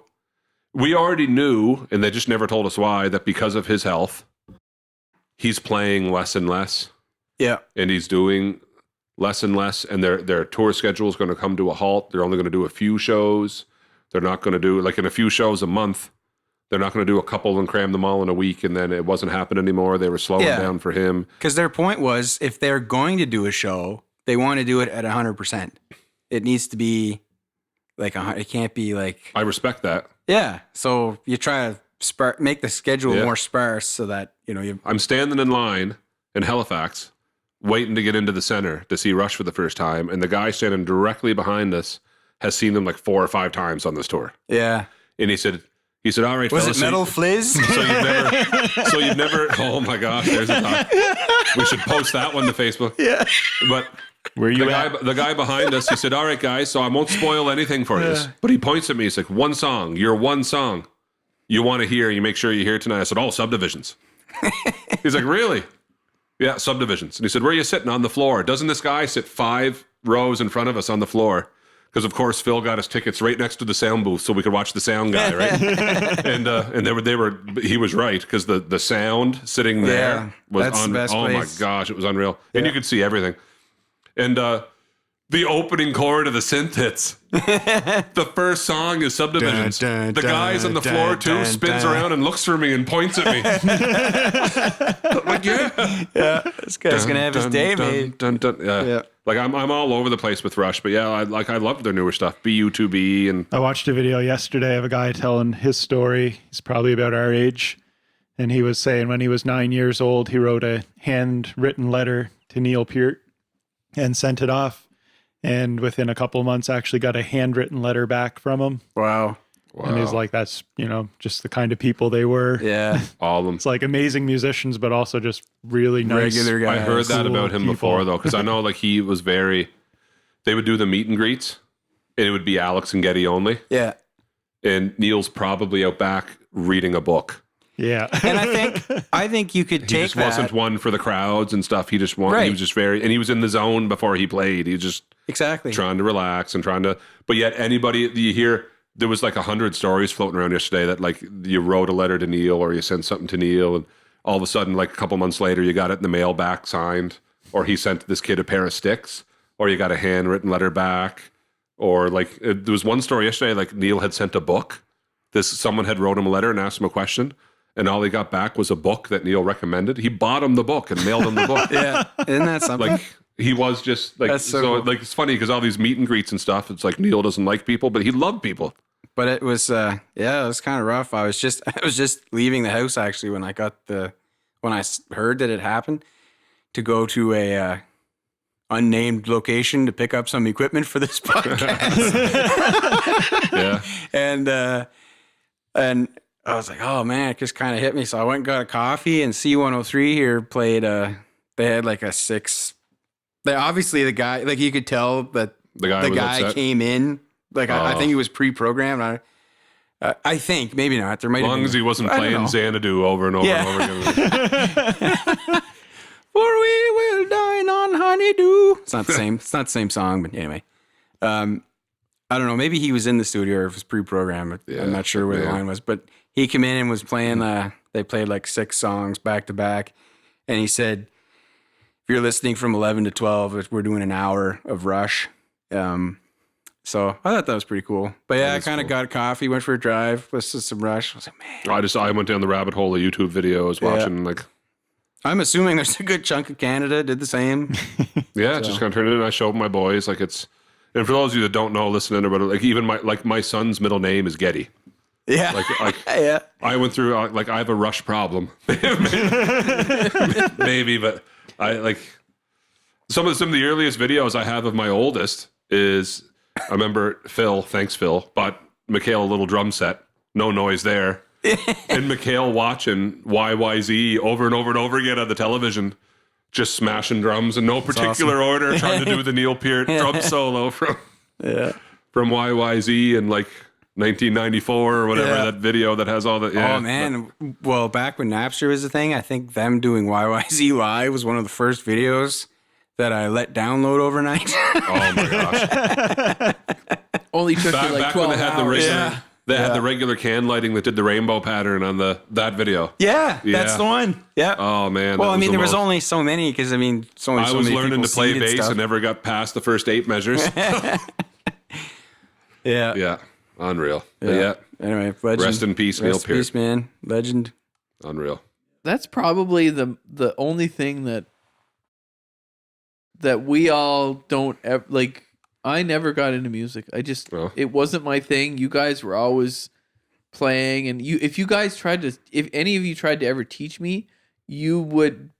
[SPEAKER 2] We already knew, and they just never told us why, that because of his health, he's playing less and less,
[SPEAKER 5] yeah,
[SPEAKER 2] and he's doing less and less, and their tour schedule is going to come to a halt. They're only going to do a few shows. They're not going to do, like in a few shows a month, they're not going to do a couple and cram them all in a week, and then it wasn't happening anymore. They were slowing
[SPEAKER 5] Yeah.
[SPEAKER 2] down for him.
[SPEAKER 5] because their point was if they're going to do a show, they want to do it at 100%. It needs to be like it can't be like
[SPEAKER 2] I respect that.
[SPEAKER 5] yeah. So you try to make the schedule
[SPEAKER 2] Yeah.
[SPEAKER 5] more sparse so that you
[SPEAKER 2] I'm standing in line in Halifax, waiting to get into the center to see Rush for the first time, and the guy standing directly behind us has seen them like 4 or 5 times on this tour.
[SPEAKER 5] yeah.
[SPEAKER 2] And he said, all right,
[SPEAKER 5] Was
[SPEAKER 2] fellas,
[SPEAKER 5] it Metal Fizz?
[SPEAKER 2] So you've never, oh my gosh, there's a thought. We should post that one to Facebook.
[SPEAKER 5] Yeah.
[SPEAKER 2] But
[SPEAKER 1] Where you at?
[SPEAKER 2] The guy behind us, he said, all right, guys, so I won't spoil anything for you. But he points at me. He's like, one song you want to hear. You make sure you hear tonight. I said, subdivisions. He's like, really? Yeah, subdivisions. And he said, where are you sitting? On the floor. Doesn't this guy sit 5 rows in front of us on the floor? Because, of course, Phil got his tickets right next to the sound booth so we could watch the sound guy, right? and he was right, because the sound sitting there was
[SPEAKER 5] that's the best
[SPEAKER 2] oh
[SPEAKER 5] place.
[SPEAKER 2] my gosh, it was unreal. And you could see everything. And the opening chord of the synth hits. The first song is Subdivisions.
[SPEAKER 5] Dun, dun,
[SPEAKER 2] the guy's on the
[SPEAKER 5] dun,
[SPEAKER 2] floor
[SPEAKER 5] dun,
[SPEAKER 2] too,
[SPEAKER 5] dun,
[SPEAKER 2] spins
[SPEAKER 5] dun.
[SPEAKER 2] around and looks for me and points at me. I'm like, yeah.
[SPEAKER 5] This guy's going to have his day made.
[SPEAKER 2] Yeah. Like I'm all over the place with Rush, but yeah, I love their newer stuff. BU2B and
[SPEAKER 1] I watched a video yesterday of a guy telling his story. He's probably about our age. And he was saying when he was 9 years old, he wrote a handwritten letter to Neil Peart and sent it off. And within a couple of months, actually got a handwritten letter back from him.
[SPEAKER 5] Wow.
[SPEAKER 1] And he's like, that's, just the kind of people they were.
[SPEAKER 5] Yeah.
[SPEAKER 2] all of them.
[SPEAKER 1] It's like amazing musicians, but also just really nice.
[SPEAKER 5] Regular guys.
[SPEAKER 2] I heard that
[SPEAKER 1] cool
[SPEAKER 2] about him
[SPEAKER 1] people.
[SPEAKER 2] before, though, because I know like he was they would do the meet and greets, and it would be Alex and Getty only.
[SPEAKER 5] Yeah.
[SPEAKER 2] And Neil's probably out back reading a book.
[SPEAKER 1] Yeah.
[SPEAKER 5] And I think you could
[SPEAKER 2] He
[SPEAKER 5] take
[SPEAKER 2] just
[SPEAKER 5] that.
[SPEAKER 2] wasn't one for the crowds and stuff. He just wanted,
[SPEAKER 5] Right.
[SPEAKER 2] he was just and he was in the zone before he played. He was just
[SPEAKER 5] Exactly.
[SPEAKER 2] trying to relax and but yet anybody you hear, there was like 100 stories floating around yesterday that like you wrote a letter to Neil or you sent something to Neil and all of a sudden like a couple months later you got it in the mail back signed, or he sent this kid a pair of sticks, or you got a handwritten letter back, or like there was one story yesterday like Neil had sent a book. Someone had wrote him a letter and asked him a question, and all he got back was a book that Neil recommended. He bought him the book and mailed him the book.
[SPEAKER 5] Yeah. Isn't that something?
[SPEAKER 2] Like he was just like,
[SPEAKER 5] That's so
[SPEAKER 2] so
[SPEAKER 5] cool.
[SPEAKER 2] like it's funny because all these meet and greets and stuff, it's like Neil doesn't like people, but he loved people.
[SPEAKER 5] But it was it was kind of rough. I was just leaving the house actually when I heard that it happened, to go to a unnamed location to pick up some equipment for this podcast.
[SPEAKER 2] Yeah.
[SPEAKER 5] and I was like, oh man, it just kind of hit me. So I went and got a coffee, and C103 here played they had like a 6. Obviously the guy, like you could tell that
[SPEAKER 2] The guy
[SPEAKER 5] the
[SPEAKER 2] was
[SPEAKER 5] guy
[SPEAKER 2] upset.
[SPEAKER 5] came in. Like I think he was pre-programmed. I think maybe not. There might
[SPEAKER 2] As
[SPEAKER 5] have
[SPEAKER 2] long
[SPEAKER 5] been,
[SPEAKER 2] as he wasn't
[SPEAKER 5] I don't
[SPEAKER 2] playing
[SPEAKER 5] know.
[SPEAKER 2] Xanadu over and over
[SPEAKER 5] Yeah.
[SPEAKER 2] and over again.
[SPEAKER 5] For we will dine on honeydew. It's not the same. It's not the same song, but anyway. I don't know. Maybe he was in the studio or if it was pre-programmed. I'm not sure where the line was, but he came in and was playing. They played like 6 songs back to back, and he said, "If you're listening from 11 to 12, we're doing an hour of Rush." So I thought that was pretty cool. But yeah, I kind of got coffee, went for a drive, listened to some Rush. I was like, man.
[SPEAKER 2] I went down the rabbit hole of YouTube videos, watching like,
[SPEAKER 5] I'm assuming there's a good chunk of Canada did the same.
[SPEAKER 2] just kind of turned it in. I showed my boys like it's, and for those of you that don't know, listening about it, like even my son's middle name is Getty.
[SPEAKER 5] Yeah.
[SPEAKER 2] Like
[SPEAKER 5] Yeah.
[SPEAKER 2] I went through like I have a Rush problem, maybe, but I like some of the earliest videos I have of my oldest is I remember Phil, thanks Phil, bought Mikhail a little drum set, no noise there, and Mikhail watching YYZ over and over and over again on the television, just smashing drums in no particular order, trying to do the Neil Peart drum solo from YYZ and like 1994 or whatever, that video that has all the
[SPEAKER 5] Oh man! Well, back when Napster was a thing, I think them doing YYZ Live was one of the first videos that I let download overnight.
[SPEAKER 2] Oh my gosh!
[SPEAKER 4] Only took you like
[SPEAKER 2] back
[SPEAKER 4] 12
[SPEAKER 2] when they had the
[SPEAKER 4] hours.
[SPEAKER 2] regular, they had the regular can lighting that did the rainbow pattern on that video.
[SPEAKER 5] Yeah,
[SPEAKER 2] Yeah.
[SPEAKER 5] that's the one. Yeah.
[SPEAKER 2] Oh man!
[SPEAKER 5] Well,
[SPEAKER 2] that
[SPEAKER 5] I mean,
[SPEAKER 2] the
[SPEAKER 5] there was
[SPEAKER 2] most-
[SPEAKER 5] only so many because I mean, so
[SPEAKER 2] I was
[SPEAKER 5] many
[SPEAKER 2] learning
[SPEAKER 5] people
[SPEAKER 2] to play
[SPEAKER 5] seeded
[SPEAKER 2] bass
[SPEAKER 5] stuff.
[SPEAKER 2] and never got past the first 8 measures.
[SPEAKER 5] Yeah.
[SPEAKER 2] Yeah, unreal. But yeah,
[SPEAKER 5] Anyway, legend.
[SPEAKER 2] rest in peace, Neil
[SPEAKER 5] Rest in peace,
[SPEAKER 2] Peart.
[SPEAKER 5] man. Legend.
[SPEAKER 2] Unreal.
[SPEAKER 4] That's probably the only thing that we all don't ever, like. I never got into music. It wasn't my thing. You guys were always playing, and if any of you tried to ever teach me, you would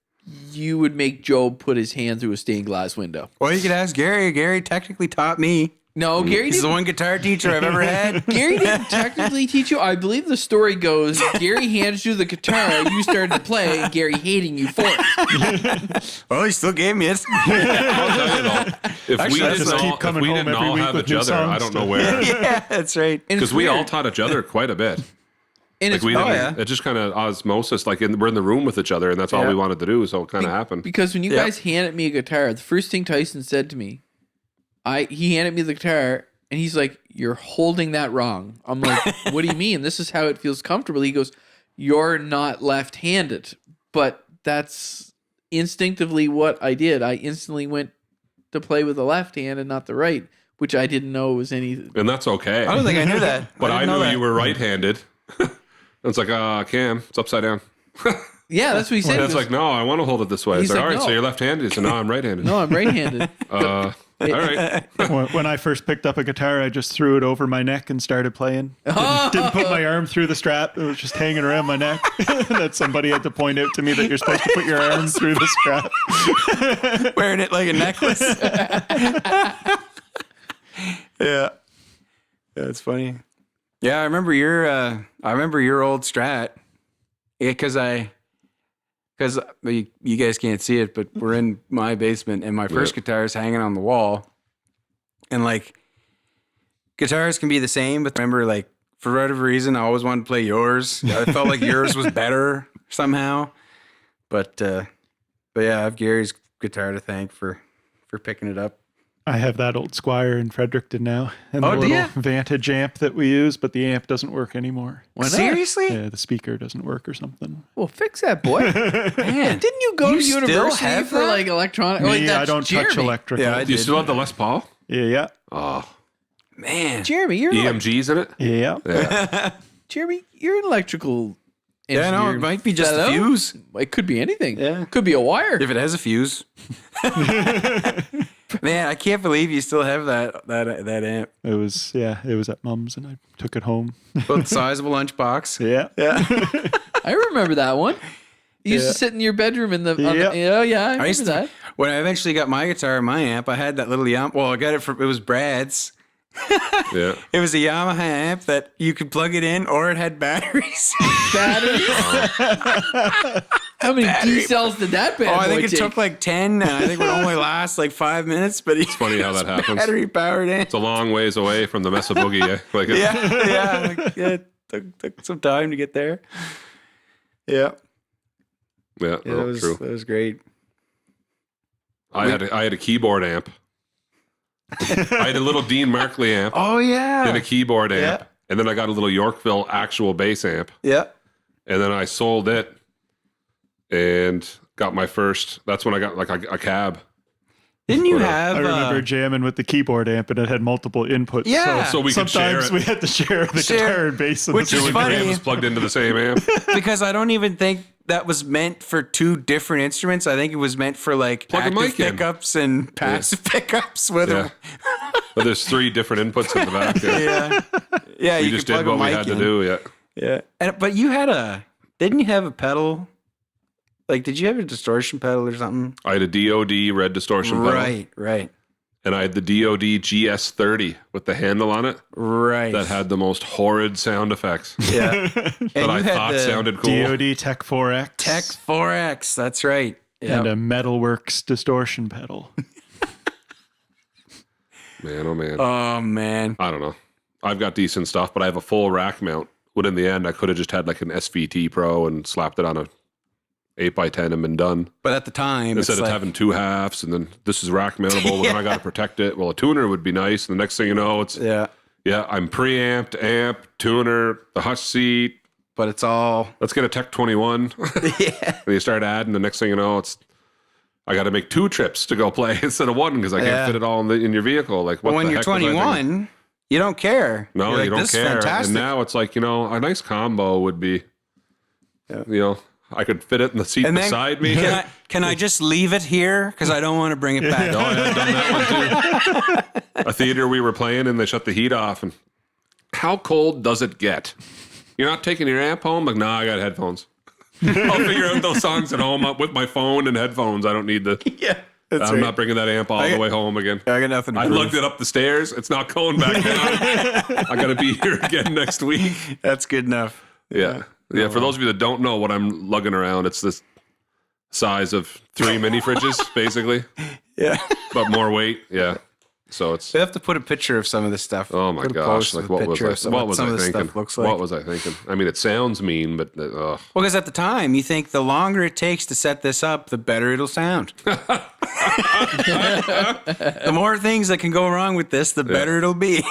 [SPEAKER 4] make Job put his hand through a stained glass window.
[SPEAKER 5] Well, you could ask Gary. Gary technically taught me.
[SPEAKER 4] No, Gary
[SPEAKER 5] He's the
[SPEAKER 4] didn't.
[SPEAKER 5] one guitar teacher I've ever had.
[SPEAKER 4] Gary didn't technically teach you. I believe the story goes, Gary hands you the guitar, you started to play, and Gary hating you for it.
[SPEAKER 5] Well, he still gave me it.
[SPEAKER 2] I'll tell you though, if
[SPEAKER 5] Actually,
[SPEAKER 2] we
[SPEAKER 5] I
[SPEAKER 2] didn't
[SPEAKER 5] just
[SPEAKER 2] all,
[SPEAKER 1] keep
[SPEAKER 2] if
[SPEAKER 1] coming
[SPEAKER 2] we
[SPEAKER 1] home
[SPEAKER 2] didn't
[SPEAKER 1] every
[SPEAKER 2] all
[SPEAKER 1] week
[SPEAKER 2] have
[SPEAKER 1] with
[SPEAKER 2] each
[SPEAKER 1] new
[SPEAKER 2] other, I
[SPEAKER 1] songs
[SPEAKER 2] don't know
[SPEAKER 1] to-
[SPEAKER 2] where.
[SPEAKER 5] Yeah, that's right.
[SPEAKER 4] And
[SPEAKER 2] Because
[SPEAKER 4] it's
[SPEAKER 2] we all
[SPEAKER 4] weird.
[SPEAKER 2] taught each other quite a bit.
[SPEAKER 4] And
[SPEAKER 2] Like
[SPEAKER 4] it's
[SPEAKER 2] we
[SPEAKER 4] weird
[SPEAKER 2] didn't, it just kind of osmosis. Like we're in the room with each other, and that's all
[SPEAKER 5] Yeah.
[SPEAKER 2] we wanted to do. So it kind of happened.
[SPEAKER 4] because when you
[SPEAKER 5] Yeah.
[SPEAKER 4] guys handed me a guitar, the first thing Tyson said to me, he handed me the guitar and he's like, "You're holding that wrong." I'm like, "What do you mean? This is how it feels comfortable." He goes, "You're not left-handed," but that's instinctively what I did. I instantly went to play with the left hand and not the right, which I didn't know was any.
[SPEAKER 2] And that's okay.
[SPEAKER 5] I don't think I knew that.
[SPEAKER 2] But I
[SPEAKER 5] didn't know
[SPEAKER 2] knew
[SPEAKER 5] that.
[SPEAKER 2] you were right-handed. It's like, Cam, it's upside down.
[SPEAKER 4] Yeah, that's what he said.
[SPEAKER 2] And
[SPEAKER 4] He
[SPEAKER 2] it's
[SPEAKER 4] goes,
[SPEAKER 2] like, no, I want to hold it this way.
[SPEAKER 4] He's
[SPEAKER 2] It's like,
[SPEAKER 4] like,
[SPEAKER 2] all right,
[SPEAKER 4] no.
[SPEAKER 2] so you're left-handed. So no, I'm right-handed.
[SPEAKER 4] "No, I'm right-handed."
[SPEAKER 2] All right.
[SPEAKER 1] When I first picked up a guitar, I just threw it over my neck and started playing. Didn't put my arm through the strap. It was just hanging around my neck. That somebody had to point out to me that you're supposed to put your arm through the strap.
[SPEAKER 5] Wearing it like a necklace. Yeah. That's funny. Yeah, I remember your old Strat. Yeah, because you guys can't see it, but we're in my basement and my first guitar is hanging on the wall. And like guitars can be the same, but I remember like for whatever reason I always wanted to play yours. I felt like yours was better somehow. But yeah, I have Gary's guitar to thank for picking it up.
[SPEAKER 1] I have that old Squire in Fredericton now. And
[SPEAKER 5] Oh,
[SPEAKER 1] the
[SPEAKER 5] do
[SPEAKER 1] little
[SPEAKER 5] ya?
[SPEAKER 1] Vantage amp that we use, but the amp doesn't work anymore.
[SPEAKER 4] Why not?
[SPEAKER 5] Seriously?
[SPEAKER 1] Yeah, the speaker doesn't work or something.
[SPEAKER 4] Well, fix that, boy.
[SPEAKER 5] Man.
[SPEAKER 4] Didn't you go
[SPEAKER 5] You
[SPEAKER 4] to
[SPEAKER 5] still
[SPEAKER 4] university
[SPEAKER 5] have
[SPEAKER 4] for
[SPEAKER 5] that?
[SPEAKER 4] like electronic? Like,
[SPEAKER 1] Me, I
[SPEAKER 4] that's
[SPEAKER 1] don't touch
[SPEAKER 4] Jeremy.
[SPEAKER 1] electrical.
[SPEAKER 5] Yeah, I
[SPEAKER 2] Do you
[SPEAKER 5] did.
[SPEAKER 2] still have the Les Paul?
[SPEAKER 1] Yeah,
[SPEAKER 2] Oh,
[SPEAKER 5] Man.
[SPEAKER 4] Jeremy, you're like,
[SPEAKER 2] EMGs in it?
[SPEAKER 1] yeah.
[SPEAKER 2] Yeah.
[SPEAKER 4] Jeremy, you're an electrical
[SPEAKER 5] Yeah, no,
[SPEAKER 4] engineer.
[SPEAKER 5] it might be just a
[SPEAKER 4] Fellow.
[SPEAKER 5] fuse.
[SPEAKER 4] It could be anything.
[SPEAKER 5] Yeah.
[SPEAKER 4] Could be a wire.
[SPEAKER 5] If it has a fuse. Man, I can't believe you still have that amp.
[SPEAKER 1] It was at Mum's and I took it home.
[SPEAKER 5] Both size of a lunchbox.
[SPEAKER 1] Yeah.
[SPEAKER 4] I remember that one. You used
[SPEAKER 1] Yeah.
[SPEAKER 4] to sit in your bedroom in the.
[SPEAKER 1] Yeah.
[SPEAKER 4] Oh yeah, I remember
[SPEAKER 5] used to,
[SPEAKER 4] that.
[SPEAKER 5] when I eventually got my guitar and my amp, I had that little Well, I got it from, it was Brad's.
[SPEAKER 2] Yeah.
[SPEAKER 5] It was a Yamaha amp that you could plug it in or it had batteries.
[SPEAKER 4] Batteries. How many D cells did that bad
[SPEAKER 5] Oh, I
[SPEAKER 4] boy
[SPEAKER 5] think it
[SPEAKER 4] take?
[SPEAKER 5] took like 10 and I think it would only last like 5 minutes, but it's
[SPEAKER 2] Funny how that happens.
[SPEAKER 5] battery powered in.
[SPEAKER 2] It's a long ways away from the Mesa Boogie. Eh? Like it's,
[SPEAKER 5] Yeah, it took some time to get there. Yeah,
[SPEAKER 2] yeah,
[SPEAKER 5] that
[SPEAKER 2] no,
[SPEAKER 5] was
[SPEAKER 2] true.
[SPEAKER 5] that was great.
[SPEAKER 2] I had a keyboard amp. I had a little Dean Markley amp
[SPEAKER 5] Oh yeah,
[SPEAKER 2] and a keyboard amp,
[SPEAKER 5] Yeah.
[SPEAKER 2] and then I got a little Yorkville actual bass amp,
[SPEAKER 5] yeah.
[SPEAKER 2] and then I sold it and got my first. That's when I got like a cab.
[SPEAKER 5] Didn't you
[SPEAKER 2] Or,
[SPEAKER 5] have?
[SPEAKER 1] I remember jamming with the keyboard amp and it had multiple inputs.
[SPEAKER 5] Yeah.
[SPEAKER 2] So we could share
[SPEAKER 1] sometimes
[SPEAKER 2] it.
[SPEAKER 1] we had to share the
[SPEAKER 5] Share-
[SPEAKER 1] guitar and bass.
[SPEAKER 5] which is
[SPEAKER 2] Two
[SPEAKER 5] funny.
[SPEAKER 2] grams plugged into the same amp.
[SPEAKER 5] because I don't even think that was meant for two different instruments. I think it was meant for like
[SPEAKER 2] Plug a
[SPEAKER 5] active
[SPEAKER 2] mic in.
[SPEAKER 5] pickups and passive pickups. Whether
[SPEAKER 2] Yeah. But there's 3 different inputs in the back. Yeah.
[SPEAKER 5] yeah,
[SPEAKER 2] We
[SPEAKER 5] you
[SPEAKER 2] just
[SPEAKER 5] could
[SPEAKER 2] did
[SPEAKER 5] plug a
[SPEAKER 2] what we
[SPEAKER 5] mic
[SPEAKER 2] had to
[SPEAKER 5] in.
[SPEAKER 2] do. Yeah.
[SPEAKER 5] Yeah, but you had didn't you have a pedal? Like, did you have a distortion pedal or something?
[SPEAKER 2] I had a DOD red distortion pedal.
[SPEAKER 5] Right.
[SPEAKER 2] And I had the DOD GS30 with the handle on it that had the most horrid sound effects
[SPEAKER 5] Yeah.
[SPEAKER 2] that I thought sounded cool.
[SPEAKER 1] DOD Tech 4X.
[SPEAKER 5] Tech 4X. That's right.
[SPEAKER 1] And
[SPEAKER 5] Yeah.
[SPEAKER 1] a Metalworks distortion pedal.
[SPEAKER 2] Man, oh man.
[SPEAKER 5] Oh man.
[SPEAKER 2] I don't know. I've got decent stuff, but I have a full rack mount. But in the end, I could have just had like an SVT Pro and slapped it on a 8x10 and been done.
[SPEAKER 5] But at the time,
[SPEAKER 2] Instead
[SPEAKER 5] it's
[SPEAKER 2] of
[SPEAKER 5] like,
[SPEAKER 2] having 2 halves and then this is rack mountable, but then I got to protect it. Well, a tuner would be nice. And the next thing you know, it's,
[SPEAKER 5] yeah.
[SPEAKER 2] I'm preamped, amp, tuner, the hush seat.
[SPEAKER 5] But it's all
[SPEAKER 2] Let's get a Tech 21.
[SPEAKER 5] yeah.
[SPEAKER 2] And you start adding, the next thing you know, I got to make 2 trips to go play instead of 1 because I can't
[SPEAKER 5] Yeah.
[SPEAKER 2] fit it all in your vehicle. Like, what
[SPEAKER 5] But when
[SPEAKER 2] the
[SPEAKER 5] you're
[SPEAKER 2] heck was I thinking?
[SPEAKER 5] 21, you don't care.
[SPEAKER 2] No,
[SPEAKER 5] You're like,
[SPEAKER 2] you don't
[SPEAKER 5] this
[SPEAKER 2] care.
[SPEAKER 5] Is fantastic.
[SPEAKER 2] And now it's like, a nice combo would be, I could fit it in the seat
[SPEAKER 5] And then,
[SPEAKER 2] beside me.
[SPEAKER 5] Can I just leave it here because I don't want to bring it back?
[SPEAKER 2] Oh, I've done that one too. A theater we were playing and they shut the heat off. And how cold does it get? You're not taking your amp home? Like, nah, I got headphones. I'll figure out those songs at home with my phone and headphones. I don't need the.
[SPEAKER 5] Yeah.
[SPEAKER 2] I'm not bringing that amp all the way home again.
[SPEAKER 5] I got nothing to
[SPEAKER 2] I
[SPEAKER 5] prove.
[SPEAKER 2] lugged it up the stairs. It's not going back down. I got to be here again next week.
[SPEAKER 5] That's good enough.
[SPEAKER 2] Yeah. For those of you that don't know what I'm lugging around, it's this size of 3 mini fridges, basically.
[SPEAKER 5] Yeah.
[SPEAKER 2] But more weight. Yeah. So it's.
[SPEAKER 5] We have to put a picture of some of this stuff.
[SPEAKER 2] Oh my
[SPEAKER 5] Put a
[SPEAKER 2] gosh!
[SPEAKER 5] post
[SPEAKER 2] Like
[SPEAKER 5] of a
[SPEAKER 2] what was
[SPEAKER 5] picture
[SPEAKER 2] I?
[SPEAKER 5] of some-
[SPEAKER 2] What was
[SPEAKER 5] some
[SPEAKER 2] I
[SPEAKER 5] of this
[SPEAKER 2] thinking?
[SPEAKER 5] stuff looks like.
[SPEAKER 2] What was I thinking? I mean, it sounds mean, but
[SPEAKER 5] Well, because at the time you think the longer it takes to set this up, the better it'll sound. The more things that can go wrong with this, the better it'll be.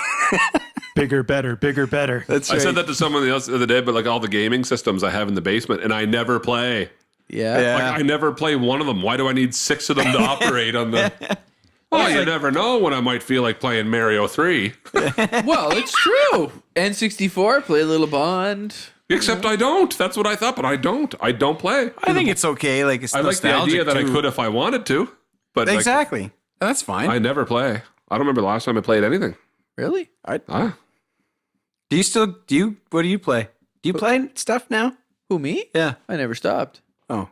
[SPEAKER 1] Bigger, better, bigger, better.
[SPEAKER 5] That's
[SPEAKER 2] I said that to someone else the other day. But like all the gaming systems I have in the basement, and I never play.
[SPEAKER 4] Yeah.
[SPEAKER 2] Like I never play one of them. Why do I need 6 of them to operate on the? Oh, you never know when I might feel like playing Mario 3.
[SPEAKER 4] Well, it's true. N64, play a little Bond.
[SPEAKER 2] Except I don't. That's what I thought, but I don't. I don't play.
[SPEAKER 5] I think it's okay. Like it's
[SPEAKER 2] I like the idea that I could if I wanted to, but like,
[SPEAKER 5] Exactly. That's fine.
[SPEAKER 2] I never play. I don't remember the last time I played anything.
[SPEAKER 4] Really?
[SPEAKER 2] Ah,
[SPEAKER 5] Do you still what do you play? Do you play stuff now?
[SPEAKER 4] Who, me?
[SPEAKER 5] Yeah.
[SPEAKER 4] I never stopped.
[SPEAKER 5] Oh.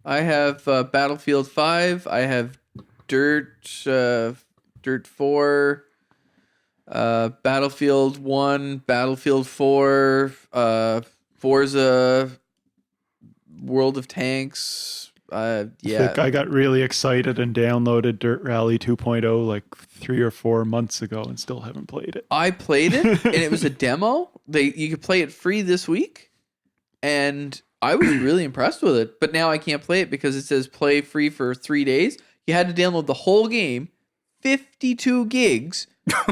[SPEAKER 4] I have Battlefield 5. I have Dirt 4, Battlefield 1, Battlefield 4, Forza, World of Tanks.
[SPEAKER 1] I think I got really excited and downloaded Dirt Rally 2.0 like 3 or 4 months ago and still haven't played it.
[SPEAKER 4] I played it and it was a demo. You could play it free this week, and I was really impressed with it. But now I can't play it because it says play free for 3 days. You had to download the whole game, 52 gigs.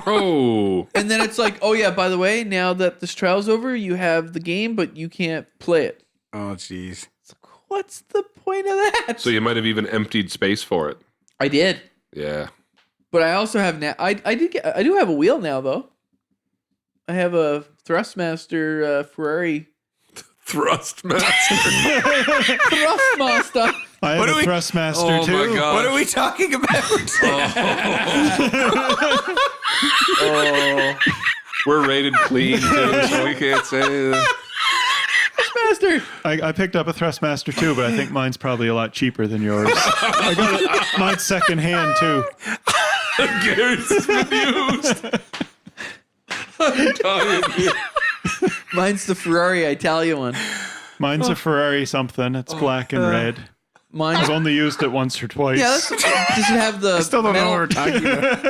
[SPEAKER 2] oh,
[SPEAKER 4] And then it's like, oh yeah, by the way, now that this trial's over, you have the game, but you can't play it.
[SPEAKER 5] Oh, jeez.
[SPEAKER 4] It's like, what's the point of that?
[SPEAKER 2] so you might have even emptied space for it.
[SPEAKER 4] I did,
[SPEAKER 2] Yeah.
[SPEAKER 4] but I also have now. I do have a wheel now though. I have a Thrustmaster Ferrari.
[SPEAKER 2] Thrustmaster.
[SPEAKER 4] Thrustmaster.
[SPEAKER 1] I have a Thrustmaster
[SPEAKER 2] Oh
[SPEAKER 1] too.
[SPEAKER 2] my god.
[SPEAKER 5] What are we talking about?
[SPEAKER 2] Oh. We're rated clean too, so we can't say that.
[SPEAKER 4] Thrustmaster.
[SPEAKER 1] I picked up a Thrustmaster too, but I think mine's probably a lot cheaper than yours. I got it. Mine's second hand too.
[SPEAKER 2] Gary's has been used. I'm telling you.
[SPEAKER 4] Mine's the Ferrari Italia one.
[SPEAKER 1] Mine's a Ferrari something. It's black and red.
[SPEAKER 4] Mine's
[SPEAKER 1] I've only used it once or twice.
[SPEAKER 4] yeah. Does it have the?
[SPEAKER 5] Still don't know
[SPEAKER 4] metal,
[SPEAKER 5] what we're talking about.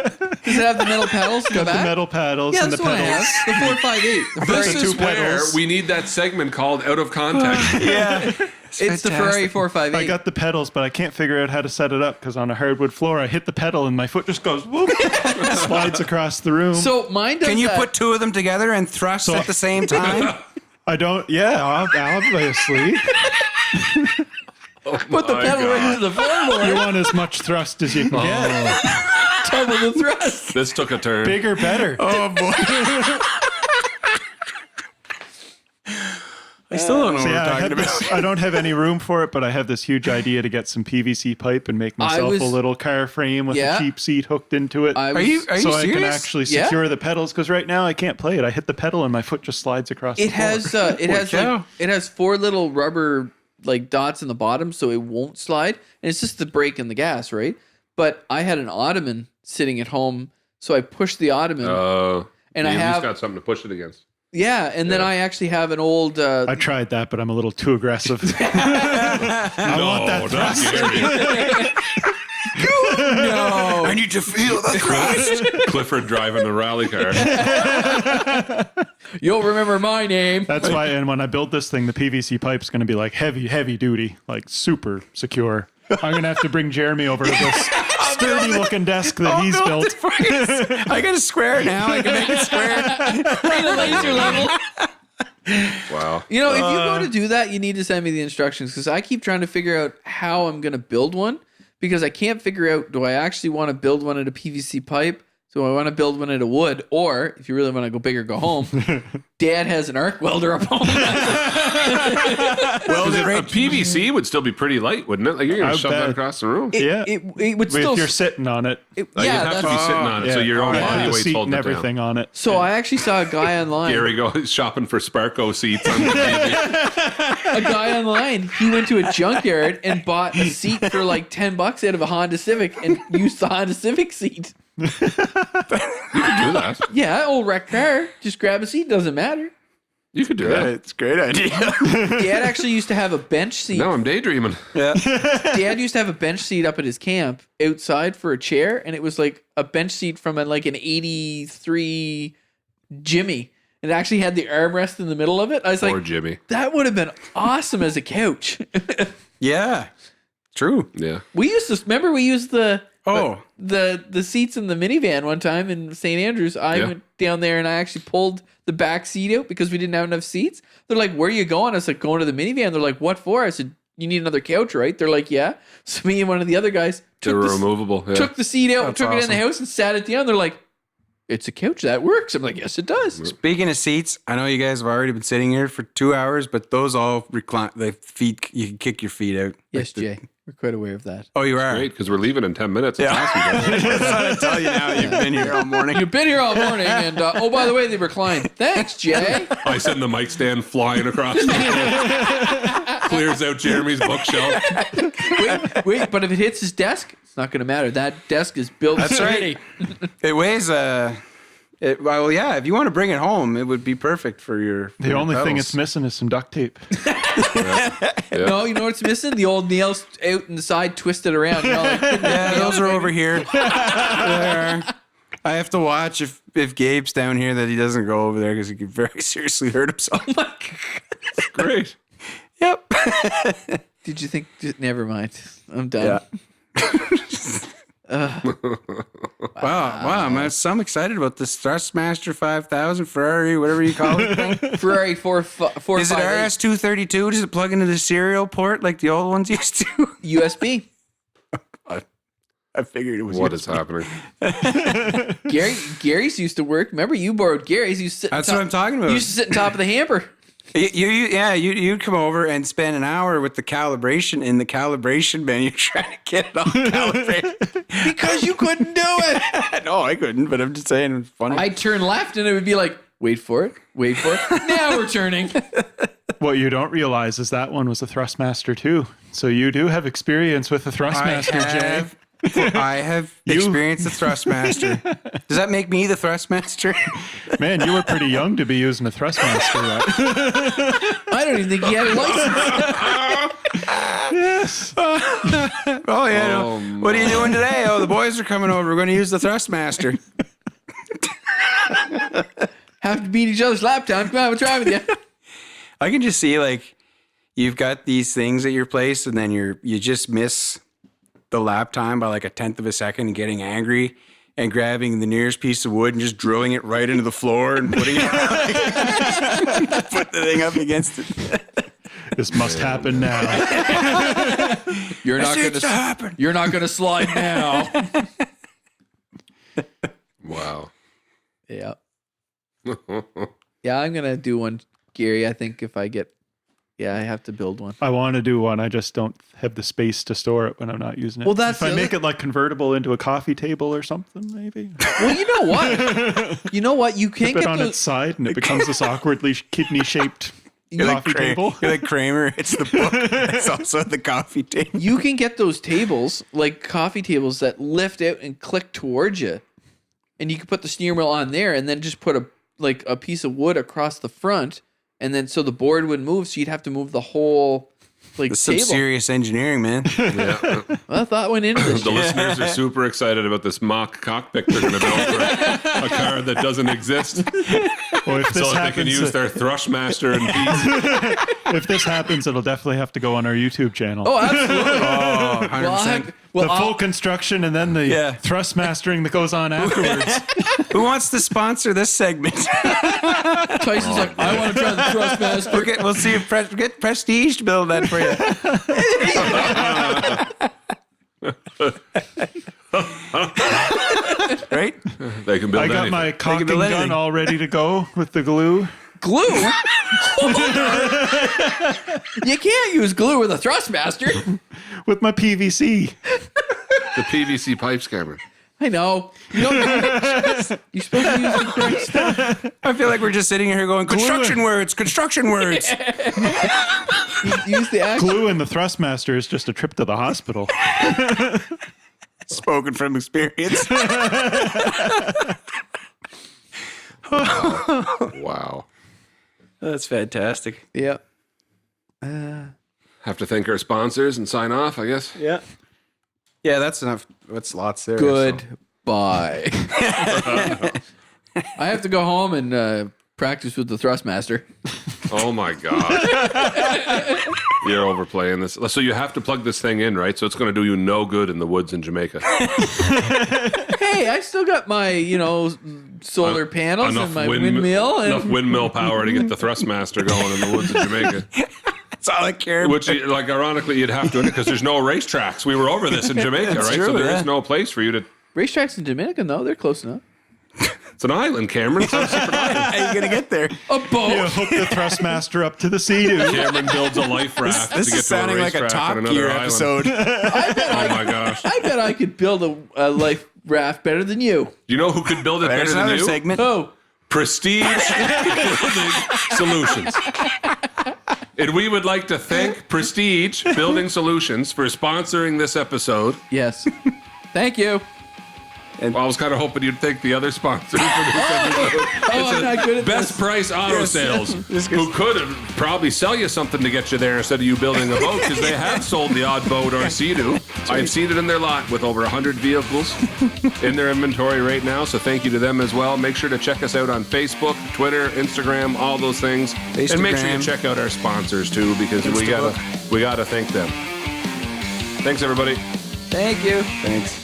[SPEAKER 4] Does it have the metal pedals in the
[SPEAKER 1] Got the
[SPEAKER 4] back?
[SPEAKER 1] metal paddles
[SPEAKER 4] Yeah,
[SPEAKER 1] and the
[SPEAKER 4] that's what I
[SPEAKER 1] pedals.
[SPEAKER 4] have. The 458. The
[SPEAKER 2] This
[SPEAKER 4] Ferrari.
[SPEAKER 2] is
[SPEAKER 1] two
[SPEAKER 2] where
[SPEAKER 1] pedals.
[SPEAKER 2] we need that segment called Out of Context.
[SPEAKER 5] Yeah.
[SPEAKER 4] It's the Ferrari 458.
[SPEAKER 1] I got the pedals, but I can't figure out how to set it up because on a hardwood floor, I hit the pedal and my foot just goes whoop, slides across the room.
[SPEAKER 4] So mine does
[SPEAKER 5] Can you
[SPEAKER 4] that.
[SPEAKER 5] put 2 of them together and thrust at the same time?
[SPEAKER 1] I don't. Yeah, obviously.
[SPEAKER 4] put the pedal right into the
[SPEAKER 1] You
[SPEAKER 4] floorboard?
[SPEAKER 1] want as much thrust as you can get.
[SPEAKER 4] Double the thrust.
[SPEAKER 2] This took a turn.
[SPEAKER 1] Bigger, better.
[SPEAKER 5] Oh, boy. I still don't know
[SPEAKER 1] So
[SPEAKER 5] what
[SPEAKER 1] yeah,
[SPEAKER 5] we're
[SPEAKER 1] I,
[SPEAKER 5] talking
[SPEAKER 1] have
[SPEAKER 5] about.
[SPEAKER 1] this, I don't have any room for it, but I have this huge idea to get some PVC pipe and make myself a little car frame with
[SPEAKER 4] Yeah.
[SPEAKER 1] a cheap seat hooked into it.
[SPEAKER 5] Are you
[SPEAKER 1] so I can
[SPEAKER 5] serious?
[SPEAKER 1] actually
[SPEAKER 4] Yeah.
[SPEAKER 1] secure the pedals because right now I can't play it. I hit the pedal and my foot just slides across the
[SPEAKER 4] It
[SPEAKER 1] floor.
[SPEAKER 4] has
[SPEAKER 5] cow.
[SPEAKER 4] it has 4 little rubber like dots in the bottom, so it won't slide, and it's just the brake and the gas, right? But I had an ottoman sitting at home, so I pushed the ottoman, and I
[SPEAKER 2] you at least
[SPEAKER 4] have
[SPEAKER 2] got something to push it against.
[SPEAKER 4] yeah, and then I actually have an old.
[SPEAKER 1] I tried that, but I'm a little too aggressive. I want that thrust.
[SPEAKER 5] No. I need to feel the thrust.
[SPEAKER 2] Clifford driving a rally car.
[SPEAKER 4] You'll remember my name.
[SPEAKER 1] That's why, and when I build this thing, the PVC pipe's going to be like heavy duty, like super secure. I'm going to have to bring Jeremy over to this sturdy looking desk that he's built.
[SPEAKER 5] I got a square now. I can make it square.
[SPEAKER 4] Need a laser level.
[SPEAKER 2] Wow.
[SPEAKER 4] You know, if you go to do that, you need to send me the instructions because I keep trying to figure out how I'm going to build one because I can't figure out do I actually want to build one in a PVC pipe So I want to build one out of wood, or if you really want to go big or go home, Dad has an arc welder up home.
[SPEAKER 2] Well, a PVC would still be pretty light, wouldn't it? Like you're going to shove that across the room.
[SPEAKER 4] It would still.
[SPEAKER 1] If you're sitting on it.
[SPEAKER 2] You'd have to be sitting on it, so your own body
[SPEAKER 1] the
[SPEAKER 2] weight's
[SPEAKER 1] seat
[SPEAKER 2] holding
[SPEAKER 1] and
[SPEAKER 2] it
[SPEAKER 1] everything
[SPEAKER 2] down.
[SPEAKER 1] on it.
[SPEAKER 4] So I actually saw a guy online.
[SPEAKER 2] Gary goes shopping for Sparko seats on the TV.
[SPEAKER 4] A guy online, he went to a junkyard and bought a seat for like $10 out of a Honda Civic and used the Honda Civic seat.
[SPEAKER 2] You could do that.
[SPEAKER 4] Yeah, old wrecked car. Just grab a seat, doesn't matter.
[SPEAKER 2] You could do that.
[SPEAKER 5] It's a great idea.
[SPEAKER 4] Dad actually used to have a bench seat.
[SPEAKER 2] Now I'm daydreaming.
[SPEAKER 5] Yeah.
[SPEAKER 4] Dad used to have a bench seat up at his camp outside for a chair, and it was like a bench seat from like an 83 Jimmy. It actually had the armrest in the middle of it. I was
[SPEAKER 2] Poor
[SPEAKER 4] like,
[SPEAKER 2] Jimmy.
[SPEAKER 4] that would have been awesome as a couch.
[SPEAKER 5] Yeah. True.
[SPEAKER 2] Yeah.
[SPEAKER 4] We used the
[SPEAKER 5] Oh.
[SPEAKER 4] the seats in the minivan one time in St. Andrews. I went down there and I actually pulled the back seat out because we didn't have enough seats. They're like, "Where are you going?" I was like, "Going to the minivan." They're like, "What for?" I said, "You need another couch, right?" They're like, "Yeah." So me and one of the other guys
[SPEAKER 2] They were removable. Yeah.
[SPEAKER 4] took the seat out,
[SPEAKER 5] That's
[SPEAKER 4] took it in
[SPEAKER 5] awesome.
[SPEAKER 4] the house, and sat it down. They're like, "It's a couch that works." I'm like, "Yes, it does."
[SPEAKER 5] Speaking of seats, I know you guys have already been sitting here for 2 hours, but those all recline. The feet, you can kick your feet out.
[SPEAKER 4] Yes, Jay, we're quite aware of that.
[SPEAKER 5] Oh, you are.
[SPEAKER 2] Great, because we're leaving in 10 minutes. It's
[SPEAKER 5] Yeah.
[SPEAKER 2] awesome.
[SPEAKER 5] That's what I tell you now. You've been here all morning.
[SPEAKER 4] You've been here all morning, and oh, by the way, they recline. Thanks, Jay.
[SPEAKER 2] I send the mic stand flying across the room. Clears out Jeremy's bookshelf.
[SPEAKER 4] Wait, but if it hits his desk, it's not going to matter. That desk is built.
[SPEAKER 5] That's
[SPEAKER 4] sturdy.
[SPEAKER 5] right. It weighs well, yeah. If you want to bring it home, it would be perfect for your.
[SPEAKER 1] The only thing it's missing is some duct tape.
[SPEAKER 4] No, you know what's missing? The old nails out in the side, twisted around. You know, like,
[SPEAKER 5] Yeah, those are over here. There. I have to watch if Gabe's down here that he doesn't go over there because he could very seriously hurt himself.
[SPEAKER 4] Oh my God.
[SPEAKER 2] Great.
[SPEAKER 5] Yep.
[SPEAKER 4] Did you think? Never mind. I'm done.
[SPEAKER 5] Wow, I'm so excited about this Thrustmaster 5000 Ferrari, whatever you call it. Thing.
[SPEAKER 4] Ferrari 458
[SPEAKER 5] Is it RS232? Does it plug into the serial port like the old ones used to?
[SPEAKER 4] USB.
[SPEAKER 5] I figured it was.
[SPEAKER 2] What is happening?
[SPEAKER 4] Gary's used to work. Remember, you borrowed Gary's. You sit.
[SPEAKER 5] That's what I'm talking about.
[SPEAKER 4] You used to sit on top of the hamper.
[SPEAKER 5] You'd come over and spend an hour with the calibration in the calibration menu trying to get it all calibrated.
[SPEAKER 4] Because you couldn't do it.
[SPEAKER 5] No, I couldn't, but I'm just saying it's funny.
[SPEAKER 4] I'd turn left and it would be like, wait for it. Now we're turning.
[SPEAKER 1] What you don't realize is that one was a Thrustmaster too. So you do have experience with the Thrustmaster, Jay.
[SPEAKER 5] I have experienced the Thrustmaster. Does that make me the Thrustmaster?
[SPEAKER 1] Man, you were pretty young to be using a Thrustmaster, right?
[SPEAKER 4] I don't even think he had a license.
[SPEAKER 1] Yes.
[SPEAKER 5] Oh, yeah. No. What are you doing today? Oh, the boys are coming over. We're going to use the Thrustmaster.
[SPEAKER 4] Have to beat each other's lap time. Come on, we'll try with you.
[SPEAKER 5] I can just see, like, you've got these things at your place, and then you just miss the lap time by like 1/10 of a second and getting angry and grabbing the nearest piece of wood and just drilling it right into the floor and putting it put the thing up against it.
[SPEAKER 1] This must happen now.
[SPEAKER 4] You're not going to slide now.
[SPEAKER 2] Wow.
[SPEAKER 4] Yeah. Yeah, I'm going to do one, Gary. I think if I get, I have to build one.
[SPEAKER 1] I want to do one. I just don't have the space to store it when I'm not using it.
[SPEAKER 4] Well, that's
[SPEAKER 1] if I
[SPEAKER 4] the
[SPEAKER 1] make
[SPEAKER 4] other-
[SPEAKER 1] it like convertible into a coffee table or something, maybe.
[SPEAKER 4] Well, you know what? You can't
[SPEAKER 1] Put it
[SPEAKER 4] get
[SPEAKER 1] on
[SPEAKER 4] those.
[SPEAKER 1] its side and it becomes this awkwardly kidney-shaped coffee table.
[SPEAKER 5] You're like Kramer. It's the book. It's also the coffee table.
[SPEAKER 4] You can get those tables, like coffee tables, that lift out and click towards you, and you can put the steering wheel on there, and then just put a piece of wood across the front, and then so the board would move, so you'd have to move the whole
[SPEAKER 5] That's some
[SPEAKER 4] table.
[SPEAKER 5] serious engineering, man.
[SPEAKER 2] Yeah.
[SPEAKER 4] Well, I thought went into this.
[SPEAKER 2] The listeners are super excited about this mock cockpit they're going to build for a car that doesn't exist.
[SPEAKER 1] Well, if this
[SPEAKER 2] So that they can
[SPEAKER 1] happens,
[SPEAKER 2] use their Thrustmaster and beats.
[SPEAKER 1] if this happens, it'll definitely have to go on our YouTube channel.
[SPEAKER 4] Oh, absolutely.
[SPEAKER 5] Oh, 100%.
[SPEAKER 1] The full construction and then the thrust mastering that goes on afterwards.
[SPEAKER 5] Who wants to sponsor this segment?
[SPEAKER 4] Tyson's like, I want to try the Thrustmaster.
[SPEAKER 5] We'll see if get Prestige to build that for you. Right?
[SPEAKER 2] can build
[SPEAKER 1] I got
[SPEAKER 2] anything.
[SPEAKER 1] my caulking
[SPEAKER 5] build anything.
[SPEAKER 1] gun all ready to go with the glue.
[SPEAKER 4] Glue? You can't use glue with a Thrustmaster.
[SPEAKER 1] With my PVC.
[SPEAKER 2] The PVC pipes, Cameron.
[SPEAKER 4] I know. You don't You're supposed to use the correct stuff.
[SPEAKER 5] I feel like we're just sitting here going, construction words.
[SPEAKER 4] Use the actual.
[SPEAKER 1] Glue in the Thrustmaster is just a trip to the hospital.
[SPEAKER 5] Spoken from experience.
[SPEAKER 2] Wow.
[SPEAKER 5] That's fantastic.
[SPEAKER 4] Yep.
[SPEAKER 2] Have to thank our sponsors and sign off, I guess.
[SPEAKER 5] Yeah. Yeah, that's enough. That's lots there.
[SPEAKER 4] Goodbye. I have to go home and practice with the Thrustmaster.
[SPEAKER 2] Oh my God. You're overplaying this. So you have to plug this thing in, right? So it's going to do you no good in the woods in Jamaica.
[SPEAKER 4] Hey, I still got my, solar panels and my windmill.
[SPEAKER 2] Enough windmill power to get the Thrustmaster going in the woods in Jamaica.
[SPEAKER 5] That's all I care
[SPEAKER 2] Which, like, ironically, you'd have to, because there's no racetracks. We were over this in Jamaica, right?
[SPEAKER 5] true,
[SPEAKER 2] So there is
[SPEAKER 5] yeah.
[SPEAKER 2] no place for you to.
[SPEAKER 4] Racetracks in Dominican, though, they're close enough.
[SPEAKER 2] It's an island, Cameron. It's not a separate island.
[SPEAKER 5] How are you going to get there?
[SPEAKER 4] A boat.
[SPEAKER 1] You hook the Thrustmaster up to the sea-doo.
[SPEAKER 2] Cameron builds a life raft
[SPEAKER 5] This
[SPEAKER 2] to get
[SPEAKER 5] is
[SPEAKER 2] to a
[SPEAKER 5] sounding like a
[SPEAKER 2] racetrack
[SPEAKER 5] Top
[SPEAKER 2] on another
[SPEAKER 5] Gear
[SPEAKER 2] island.
[SPEAKER 5] episode.
[SPEAKER 2] Oh my gosh.
[SPEAKER 4] I bet I could build a life raft better than you.
[SPEAKER 2] Do you know who could build it
[SPEAKER 5] There's
[SPEAKER 2] better than
[SPEAKER 5] another
[SPEAKER 2] you?
[SPEAKER 5] segment.
[SPEAKER 4] Oh,
[SPEAKER 2] Prestige Building Solutions. And we would like to thank Prestige Building Solutions for sponsoring this episode.
[SPEAKER 4] yes. Thank you.
[SPEAKER 2] Well, I was kind of hoping you'd thank the other sponsors for this episode.
[SPEAKER 4] I'm not good at
[SPEAKER 2] Best
[SPEAKER 4] this.
[SPEAKER 2] Price Auto Sales, who could have probably sell you something to get you there instead of you building a boat, because they have sold the odd boat or Sea-Doo. I've seen it in their lot with over 100 vehicles in their inventory right now, so thank you to them as well. Make sure to check us out on Facebook, Twitter, Instagram, all those things. And make sure you check out our sponsors too, because we gotta thank them. Thanks, everybody.
[SPEAKER 4] Thank you.
[SPEAKER 5] Thanks.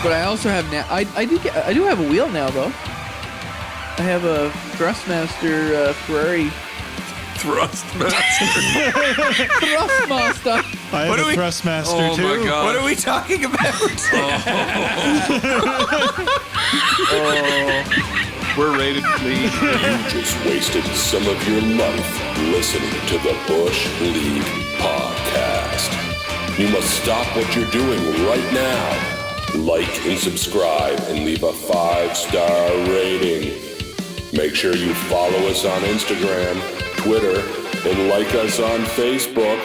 [SPEAKER 4] But I also have now. I do have a wheel now, though. I have a Thrustmaster Ferrari
[SPEAKER 2] Thrustmaster.
[SPEAKER 4] Thrustmaster.
[SPEAKER 1] I have a Thrustmaster
[SPEAKER 2] Oh
[SPEAKER 1] too.
[SPEAKER 2] my God.
[SPEAKER 5] What are we talking about?
[SPEAKER 2] We're rated lead.
[SPEAKER 3] You just wasted some of your life listening to the Bush League Podcast. You must stop what you're doing right now. Like and subscribe and leave a 5-star rating. Make sure you follow us on Instagram, Twitter, and like us on Facebook.